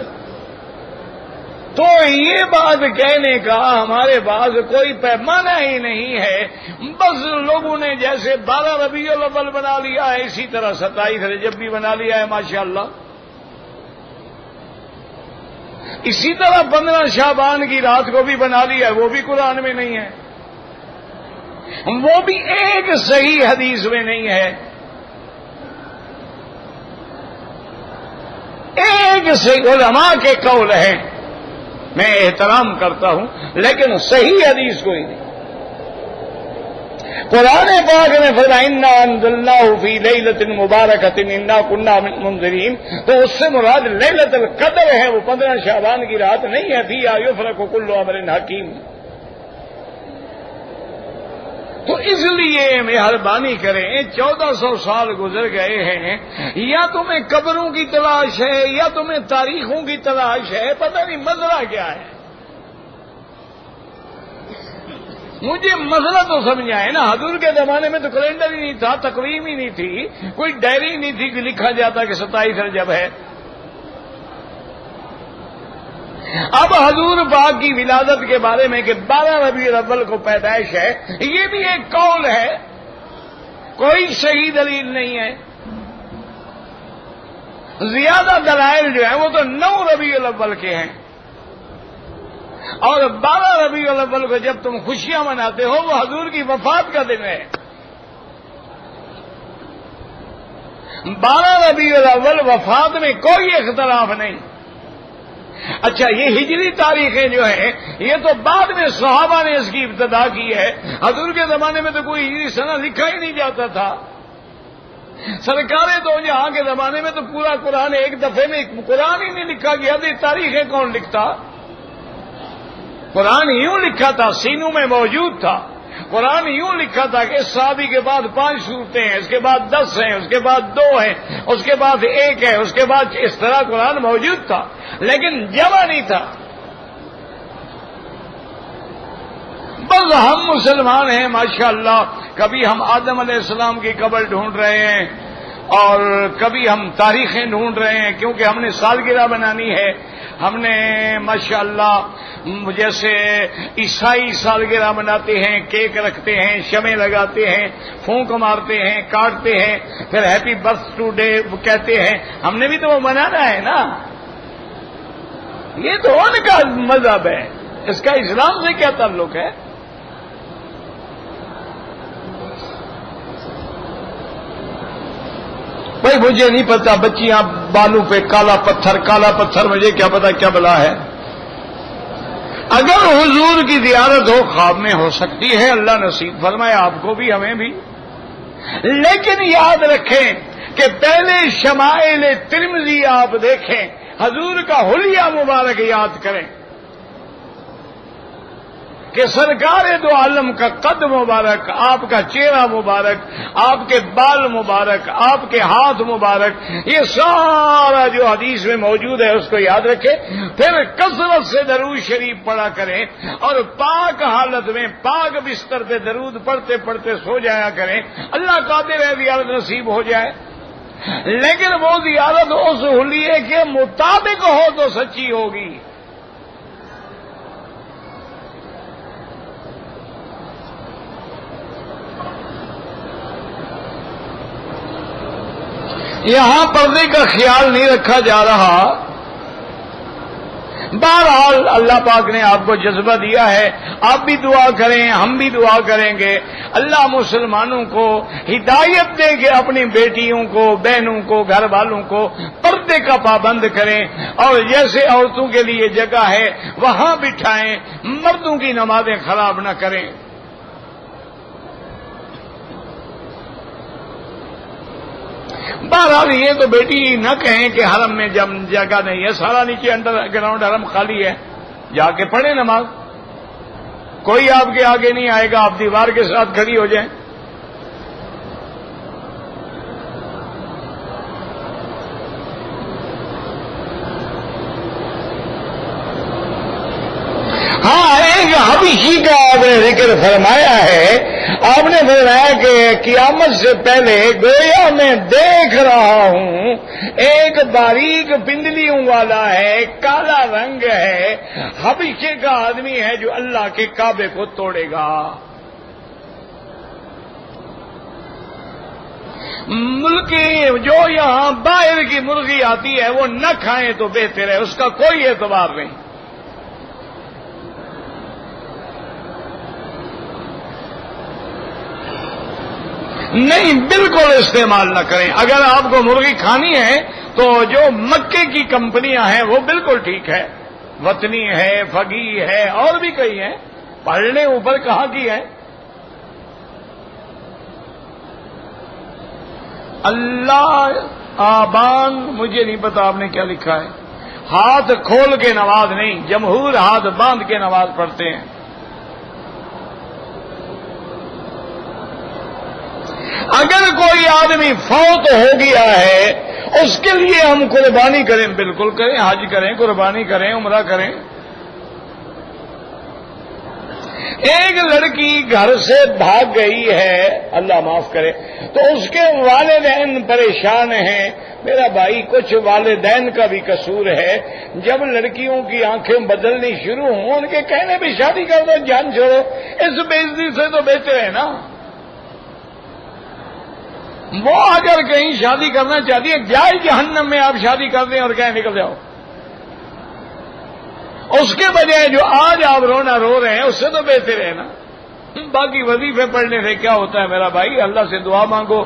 تو یہ بات کہنے کا ہمارے پاس کوئی پیمانہ ہی نہیں ہے. بس لوگوں نے جیسے 12 ربیع الاول بنا لیا ہے، اسی طرح 27 رجب بھی بنا لیا ہے ماشاءاللہ. اسی طرح 15 شعبان کی رات کو بھی بنا لیا ہے، وہ بھی قرآن میں نہیں ہے، وہ بھی ایک صحیح حدیث میں نہیں ہے. ایک صحیح علماء کے قول ہیں، میں احترام کرتا ہوں، لیکن صحیح حدیث کوئی نہیں. قرآن پاک نے فرمایا انا انزلناہ فی لیلۃ مبارکۃ انا کنا منذرین، تو اس سے مراد لیلۃ القدر ہے، وہ 15 شعبان کی رات نہیں ہے. فیہا یفرق کل امر حکیم. تو اس لیے مہربانی کریں، 1400 سال گزر گئے ہیں، یا تمہیں قبروں کی تلاش ہے یا تمہیں تاریخوں کی تلاش ہے، پتہ نہیں مسئلہ کیا ہے. مجھے مسئلہ تو سمجھائے نا. حضور کے زمانے میں تو کیلنڈر ہی نہیں تھا، تقویم ہی نہیں تھی، کوئی ڈائری نہیں تھی کہ لکھا جاتا کہ 27 رجب ہے. اب حضور پاک کی ولادت کے بارے میں کہ 12 ربیع الاول کو پیدائش ہے، یہ بھی ایک قول ہے، کوئی صحیح دلیل نہیں ہے. زیادہ دلائل جو ہیں وہ تو 9 ربیع الاول کے ہیں، اور 12 ربیع الاول کو جب تم خوشیاں مناتے ہو وہ حضور کی وفات کا دن ہے. 12 ربیع الاول وفات میں کوئی اختلاف نہیں. اچھا یہ ہجری تاریخیں جو ہیں یہ تو بعد میں صحابہ نے اس کی ابتدا کی ہے. حضور کے زمانے میں تو کوئی ہجری سنہ لکھا ہی نہیں جاتا تھا. سرکاریں تو جہاں کے زمانے میں تو پورا قرآن ایک دفعے میں قرآن ہی نہیں لکھا گیا، تو یہ تاریخیں کون لکھتا؟ قرآن یوں لکھا تھا، سینوں میں موجود تھا. قرآن یوں لکھا تھا کہ اس صحابی کے بعد 5 صورتیں ہیں، اس کے بعد 10 ہیں، اس کے بعد 2 ہیں، اس کے بعد 1 ہے، اس کے بعد اس طرح قرآن موجود تھا، لیکن جمع نہیں تھا. بس ہم مسلمان ہیں ماشاءاللہ، کبھی ہم آدم علیہ السلام کی قبر ڈھونڈ رہے ہیں اور کبھی ہم تاریخیں ڈھونڈ رہے ہیں، کیونکہ ہم نے سالگرہ بنانی ہے. ہم نے ماشاءاللہ جیسے عیسائی سالگرہ مناتے ہیں، کیک رکھتے ہیں، شمع لگاتے ہیں، پھونک مارتے ہیں، کاٹتے ہیں، پھر ہیپی برتھ ٹو ڈے کہتے ہیں. ہم نے بھی تو وہ منانا ہے نا. یہ تو ان کا مذہب ہے، اس کا اسلام سے کیا تعلق ہے؟ بھائی مجھے نہیں پتا، بچیاں بالوں پہ کالا پتھر، مجھے کیا پتا کیا بلا ہے. اگر حضور کی زیارت ہو خواب میں ہو سکتی ہے، اللہ نصیب فرمائے آپ کو بھی ہمیں بھی. لیکن یاد رکھیں کہ پہلے شمائل ترمذی آپ دیکھیں، حضور کا حلیہ مبارک یاد کریں کہ سرکار دو عالم کا قد مبارک، آپ کا چہرہ مبارک، آپ کے بال مبارک، آپ کے ہاتھ مبارک، یہ سارا جو حدیث میں موجود ہے اس کو یاد رکھیں. پھر کثرت سے درود شریف پڑھا کریں اور پاک حالت میں پاک بستر پہ درود پڑھتے پڑھتے سو جایا کریں. اللہ قادر ہے زیارت نصیب ہو جائے، لیکن وہ زیارت اس حلیے کے مطابق ہو تو سچی ہوگی. یہاں پردے کا خیال نہیں رکھا جا رہا. بہرحال اللہ پاک نے آپ کو جذبہ دیا ہے، آپ بھی دعا کریں، ہم بھی دعا کریں گے. اللہ مسلمانوں کو ہدایت دے کہ اپنی بیٹیوں کو، بہنوں کو، گھر والوں کو پردے کا پابند کریں، اور جیسے عورتوں کے لیے جگہ ہے وہاں بٹھائیں، مردوں کی نمازیں خراب نہ کریں. بہرحال یہ تو بیٹی نہ کہیں کہ حرم میں جگہ نہیں ہے، سارا نیچے انڈر گراؤنڈ حرم خالی ہے، جا کے پڑھیں نماز. کوئی آپ کے آگے نہیں آئے گا، آپ دیوار کے ساتھ کھڑی ہو جائیں. حبشی کا آپ نے ذکر فرمایا ہے. آپ نے فرمایا کہ قیامت سے پہلے گویا میں دیکھ رہا ہوں ایک باریک پنڈلیوں والا ہے, کالا رنگ ہے, حبشے کا آدمی ہے جو اللہ کے کعبے کو توڑے گا. ملکی جو یہاں باہر کی مرغی آتی ہے وہ نہ کھائیں تو بہتر ہے, اس کا کوئی اعتبار نہیں. نہیں, بالکل استعمال نہ کریں. اگر آپ کو مرغی کھانی ہے تو جو مکے کی کمپنیاں ہیں وہ بالکل ٹھیک ہے, وطنی ہے, فگی ہے, اور بھی کئی ہیں. پڑھنے اوپر کہاں کی ہے. اللہ آبان, مجھے نہیں پتا آپ نے کیا لکھا ہے. ہاتھ کھول کے نماز نہیں, جمہور ہاتھ باندھ کے نماز پڑھتے ہیں. اگر کوئی آدمی فوت ہو گیا ہے اس کے لیے ہم قربانی کریں, بالکل کریں, حج کریں, قربانی کریں, عمرہ کریں. ایک لڑکی گھر سے بھاگ گئی ہے, اللہ معاف کرے, تو اس کے والدین پریشان ہیں. میرا بھائی, کچھ والدین کا بھی قصور ہے. جب لڑکیوں کی آنکھیں بدلنی شروع ہوں ان کے کہنے پہ شادی کر دو, جان چھوڑو. اس بےعزتی سے تو بہتر ہے نا. وہ اگر کہیں شادی کرنا چاہتی ہے, جائے جہنم میں آپ شادی کر دیں اور کہیں نکل جاؤ. اس کے بجائے جو آج آپ رونا رو رہے ہیں اس سے تو بہتر ہے نا. باقی وظیفے پڑھنے سے کیا ہوتا ہے میرا بھائی, اللہ سے دعا مانگو,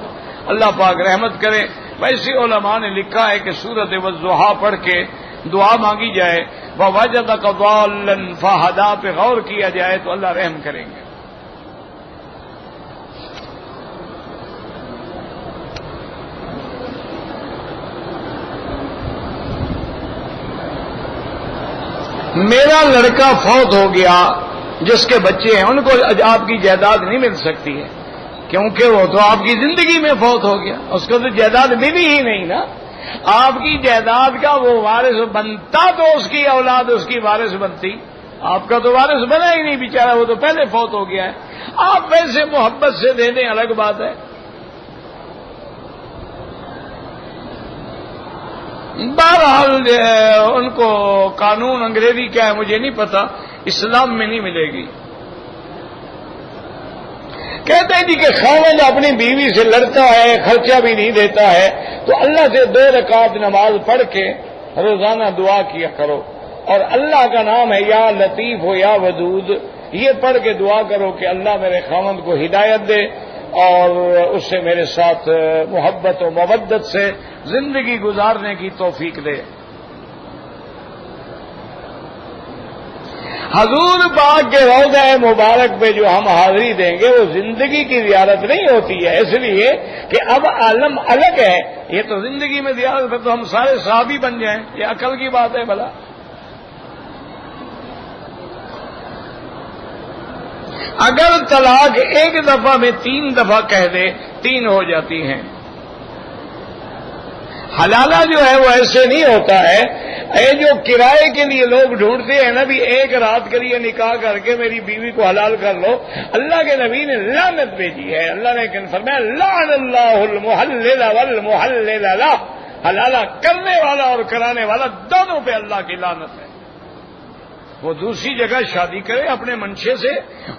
اللہ پاک رحمت کرے. ویسے علماء نے لکھا ہے کہ سورۃ والضحیٰ پڑھ کے دعا مانگی جائے, ووجدک ضالا فہدیٰ پہ غور کیا جائے تو اللہ رحم کریں گے. میرا لڑکا فوت ہو گیا, جس کے بچے ہیں ان کو آپ کی جائیداد نہیں مل سکتی ہے, کیونکہ وہ تو آپ کی زندگی میں فوت ہو گیا, اس کو تو جائیداد ملی ہی نہیں نا. آپ کی جائیداد کا وہ وارث بنتا تو اس کی اولاد اس کی وارث بنتی. آپ کا تو وارث بنا ہی نہیں بیچارہ, وہ تو پہلے فوت ہو گیا ہے. آپ ویسے محبت سے دے دیں الگ بات ہے. بہرحال ان کو قانون انگریزی کیا ہے مجھے نہیں پتا, اسلام میں نہیں ملے گی. کہتے ہیں جی کہ خاوند اپنی بیوی سے لڑتا ہے, خرچہ بھی نہیں دیتا ہے, تو اللہ سے 2 رکعت نماز پڑھ کے روزانہ دعا کیا کرو, اور اللہ کا نام ہے یا لطیف ہو یا ودود, یہ پڑھ کے دعا کرو کہ اللہ میرے خاوند کو ہدایت دے اور اس سے میرے ساتھ محبت و مودت سے زندگی گزارنے کی توفیق دے. حضور پاک کے روضہ مبارک پہ جو ہم حاضری دیں گے وہ زندگی کی زیارت نہیں ہوتی ہے, اس لیے کہ اب عالم الگ ہے. یہ تو زندگی میں زیارت ہے تو ہم سارے صحابی بن جائیں, یہ عقل کی بات ہے بھلا. اگر طلاق ایک دفعہ میں 3 دفعہ کہہ دے 3 ہو جاتی ہیں. حلالہ جو ہے وہ ایسے نہیں ہوتا ہے. یہ جو کرائے کے لیے لوگ ڈھونڈتے ہیں نا, بھی ایک رات کے لیے نکاح کر کے میری بیوی کو حلال کر لو, اللہ کے نبی نے لعنت بھیجی ہے. اللہ نے فرمایا لعن اللہ المحلل والمحلل له, حلالہ کرنے والا اور کرانے والا دونوں پہ اللہ کی لعنت ہے. وہ دوسری جگہ شادی کرے اپنے منشے سے,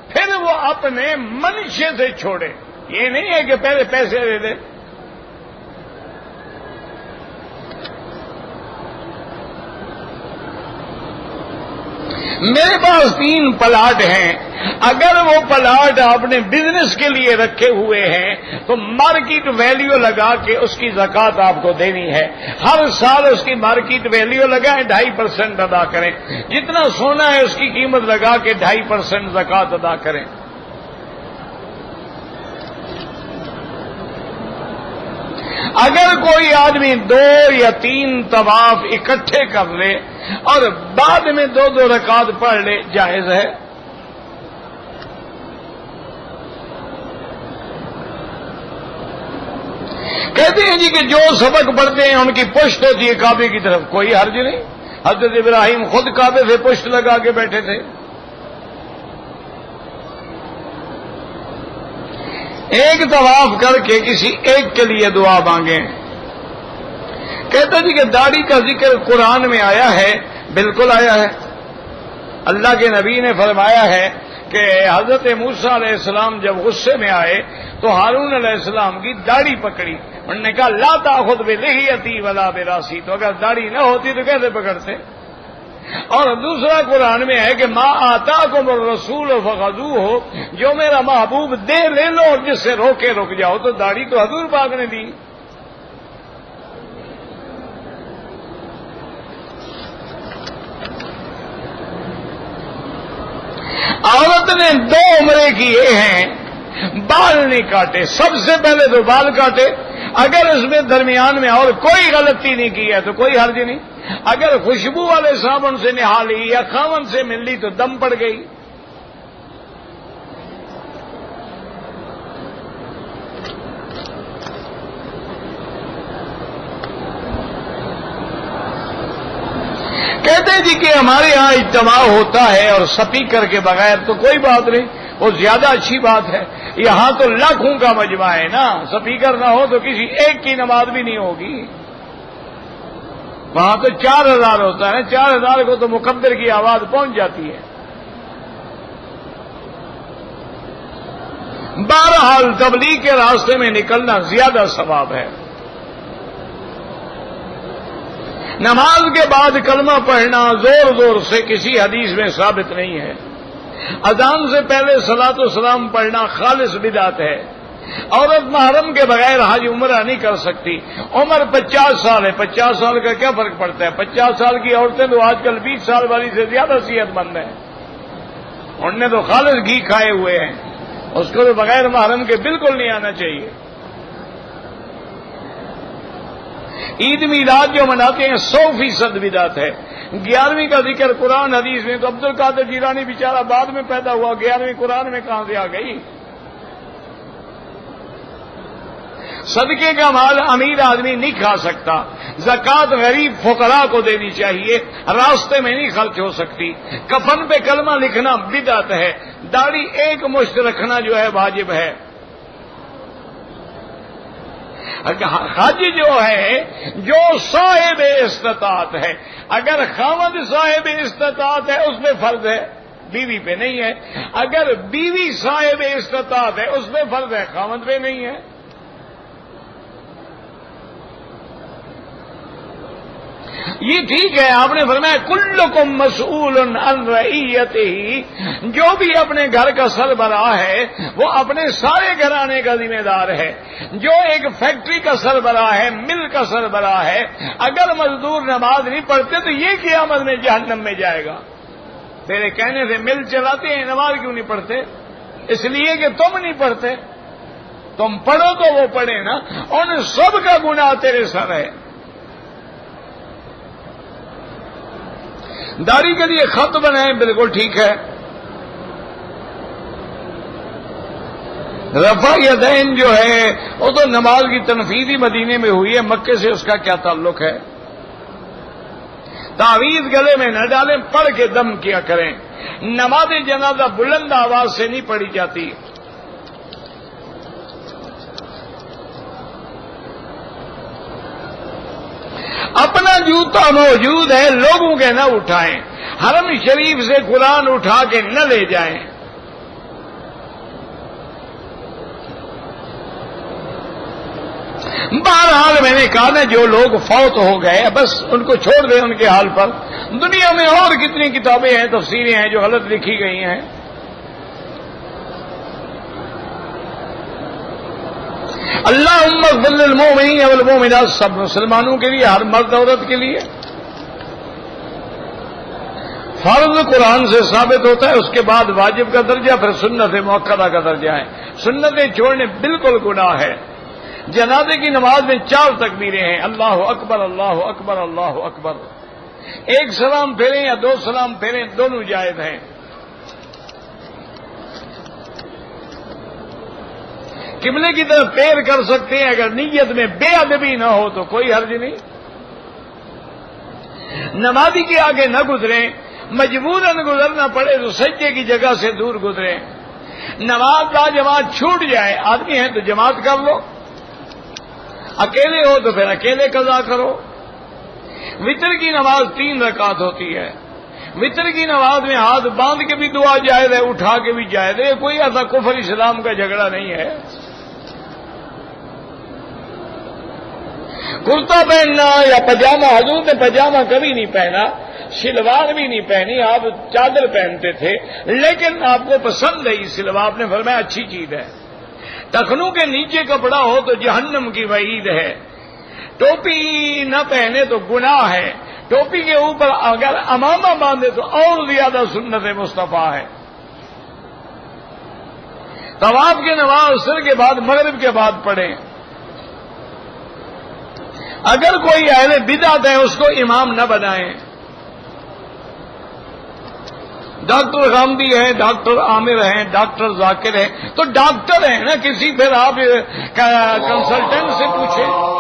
پھر وہ اپنے منشے سے چھوڑے. یہ نہیں ہے کہ پہلے پیسے دے دے. میرے پاس 3 پلاٹ ہیں, اگر وہ پلاٹ آپ نے بزنس کے لیے رکھے ہوئے ہیں تو مارکیٹ ویلیو لگا کے اس کی زکوٰۃ آپ کو دینی ہے. ہر سال اس کی مارکیٹ ویلیو لگائیں, 2.5% ادا کریں. جتنا سونا ہے اس کی قیمت لگا کے 2.5% زکوٰۃ ادا کریں. اگر کوئی آدمی 2 یا 3 طواف اکٹھے کر لے اور بعد میں 2 رکعت پڑھ لے, جائز ہے. کہتے ہیں جی کہ جو سبق پڑھتے ہیں ان کی پشت ہوتی ہے کعبے کی طرف, کوئی حرج نہیں. حضرت ابراہیم خود کعبے سے پشت لگا کے بیٹھے تھے. ایک طواف کر کے کسی ایک کے لیے دعا مانگیں. کہتا جی کہ داڑھی کا ذکر قرآن میں آیا ہے. بالکل آیا ہے. اللہ کے نبی نے فرمایا ہے کہ حضرت موسیٰ علیہ السلام جب غصے میں آئے تو ہارون علیہ السلام کی داڑھی پکڑی. انہوں نے کہا لا تاخذ بلحیتی ولا براسی. تو اگر داڑھی نہ ہوتی تو کیسے پکڑتے؟ اور دوسرا قرآن میں ہے کہ ما آتاکم الرسول فخذوہ، جو میرا محبوب دے لے لو اور جس سے روکے رک جاؤ. تو داڑھی تو حضور پاک نے دی. عورت نے 2 عمرے کیے ہیں، بال نہیں کاٹے. سب سے پہلے تو بال کاٹے. اگر اس میں درمیان میں اور کوئی غلطی نہیں کی ہے تو کوئی حرج نہیں. اگر خوشبو والے صابن سے نہا لی یا خاون سے مل لی تو دم پڑ گئی. کہتے جی کہ ہمارے ہاں اجتماع ہوتا ہے اور سپیکر کے بغیر تو کوئی بات نہیں، وہ زیادہ اچھی بات ہے. یہاں تو لاکھوں کا مجمع ہے نا، سپیکر نہ ہو تو کسی ایک کی نماز بھی نہیں ہوگی. وہاں تو 4000 ہوتا ہے. 4000 کو تو مقدر کی آواز پہنچ جاتی ہے. بہرحال تبلیغ کے راستے میں نکلنا زیادہ ثواب ہے. نماز کے بعد کلمہ پڑھنا زور زور سے کسی حدیث میں ثابت نہیں ہے. اذان سے پہلے صلاۃ و سلام پڑھنا خالص بدعت ہے. عورت محرم کے بغیر حج عمرہ نہیں کر سکتی. عمر 50 سال ہے. 50 سال کا کیا فرق پڑتا ہے؟ 50 سال کی عورتیں تو آج کل 20 سال والی سے زیادہ صحت مند ہیں. انہوں نے تو خالص گھی کھائے ہوئے ہیں. اس کو تو بغیر محرم کے بالکل نہیں آنا چاہیے. عید میلاد جو مناتے ہیں 100% بدعت ہے. 11ویں کا ذکر قرآن حدیث میں تو عبد القادر جیلانی بیچارہ بعد میں پیدا ہوا. 11ویں قرآن میں کہاں سے آ گئی؟ صدقے کا مال امیر آدمی نہیں کھا سکتا. زکوٰۃ غریب فقراء کو دینی چاہیے. راستے میں نہیں خرچ ہو سکتی. کفن پہ کلمہ لکھنا بدعت ہے. داڑھی ایک مشت رکھنا جو ہے واجب ہے. حج جو ہے جو صاحب استطاعت ہے، اگر خاوند صاحب استطاعت ہے اس پہ فرض ہے، بیوی پہ نہیں ہے. اگر بیوی صاحب استطاعت ہے اس پہ فرض ہے، خاوند پہ نہیں ہے. یہ ٹھیک ہے. آپ نے فرمایا کلکم مسئول عن رعیتہ، جو بھی اپنے گھر کا سربراہ ہے وہ اپنے سارے گھرانے کا ذمہ دار ہے. جو ایک فیکٹری کا سربراہ ہے، مل کا سربراہ ہے، اگر مزدور نماز نہیں پڑھتے تو یہ قیامت میں جہنم میں جائے گا. تیرے کہنے سے مل چلاتے ہیں، نماز کیوں نہیں پڑھتے؟ اس لیے کہ تم نہیں پڑھتے. تم پڑھو تو وہ پڑھے نا. ان سب کا گناہ تیرے سر ہے. داڑھی کے لیے خط بنائیں، بالکل ٹھیک ہے. رفع یدین جو ہے وہ تو نماز کی تنفیذ مدینے میں ہوئی ہے. مکے سے اس کا کیا تعلق ہے؟ تعویذ گلے میں نہ ڈالیں، پڑھ کے دم کیا کریں. نماز جنازہ بلند آواز سے نہیں پڑھی جاتی. اپنا جوتا موجود ہے، لوگوں کے نہ اٹھائیں. حرم شریف سے قرآن اٹھا کے نہ لے جائیں. بہرحال میں نے کہا نا، جو لوگ فوت ہو گئے بس ان کو چھوڑ دیں ان کے حال پر. دنیا میں اور کتنی کتابیں ہیں، تفسیریں ہیں جو غلط لکھی گئی ہیں. اللہم اغفر للمؤمنین والمؤمنات، سب مسلمانوں کے لیے، ہر مرد عورت کے لیے. فرض قرآن سے ثابت ہوتا ہے، اس کے بعد واجب کا درجہ، پھر سنت مؤکدہ کا درجہ ہے. سنتیں چھوڑنے بالکل گناہ ہے. جنازے کی نماز میں 4 تکبیریں ہیں، اللہ اکبر اللہ اکبر اللہ اکبر. ایک سلام پھیریں یا 2 سلام پھیریں، دونوں جائز ہیں. قبلے کی طرف پیر کر سکتے ہیں اگر نیت میں بے ادبی نہ ہو تو کوئی حرج نہیں. نمازی کے آگے نہ گزریں، مجبوراً گزرنا پڑے تو سجدے کی جگہ سے دور گزریں. نماز با جماعت چھوٹ جائے، آدمی ہے تو جماعت کر لو، اکیلے ہو تو پھر اکیلے قضا کرو۔ وتر کی نماز 3 رکعت ہوتی ہے، وتر کی نماز میں ہاتھ باندھ کے بھی دعا جائز ہے، اٹھا کے بھی جائز ہے، کوئی ایسا کفر اسلام کا جھگڑا نہیں ہے۔ کرتا پہننا یا پاجامہ، حضور نے پاجامہ کبھی نہیں پہنا، شلوار بھی نہیں پہنی، آپ چادر پہنتے تھے، لیکن آپ کو پسند ہے یہ شلوار، آپ نے فرمایا اچھی چیز ہے۔ ٹخنوں کے نیچے کپڑا ہو تو جہنم کی وعید ہے، ٹوپی نہ پہنے تو گناہ ہے، ٹوپی کے اوپر اگر امامہ باندھے تو اور زیادہ سنت مصطفیٰ ہے۔ طواف کی نماز عصر کے بعد مغرب کے بعد پڑھیں۔ اگر کوئی اہل بدعت ہے اس کو امام نہ بنائیں۔ ڈاکٹر غامدی ہے، ڈاکٹر عامر ہیں، ڈاکٹر ذاکر ہیں، تو ڈاکٹر ہیں نا، کسی پھر آپ کنسلٹنٹ سے پوچھیں۔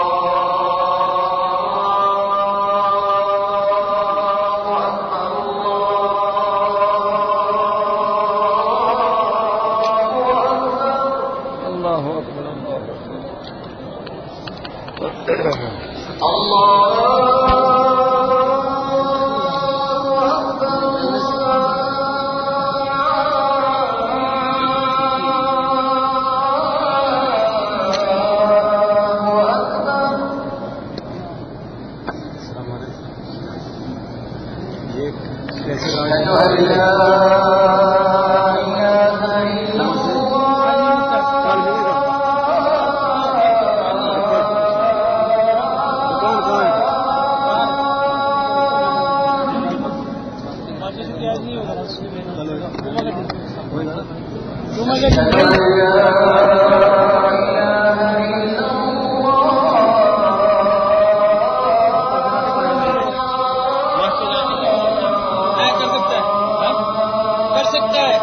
کر سکتا ہے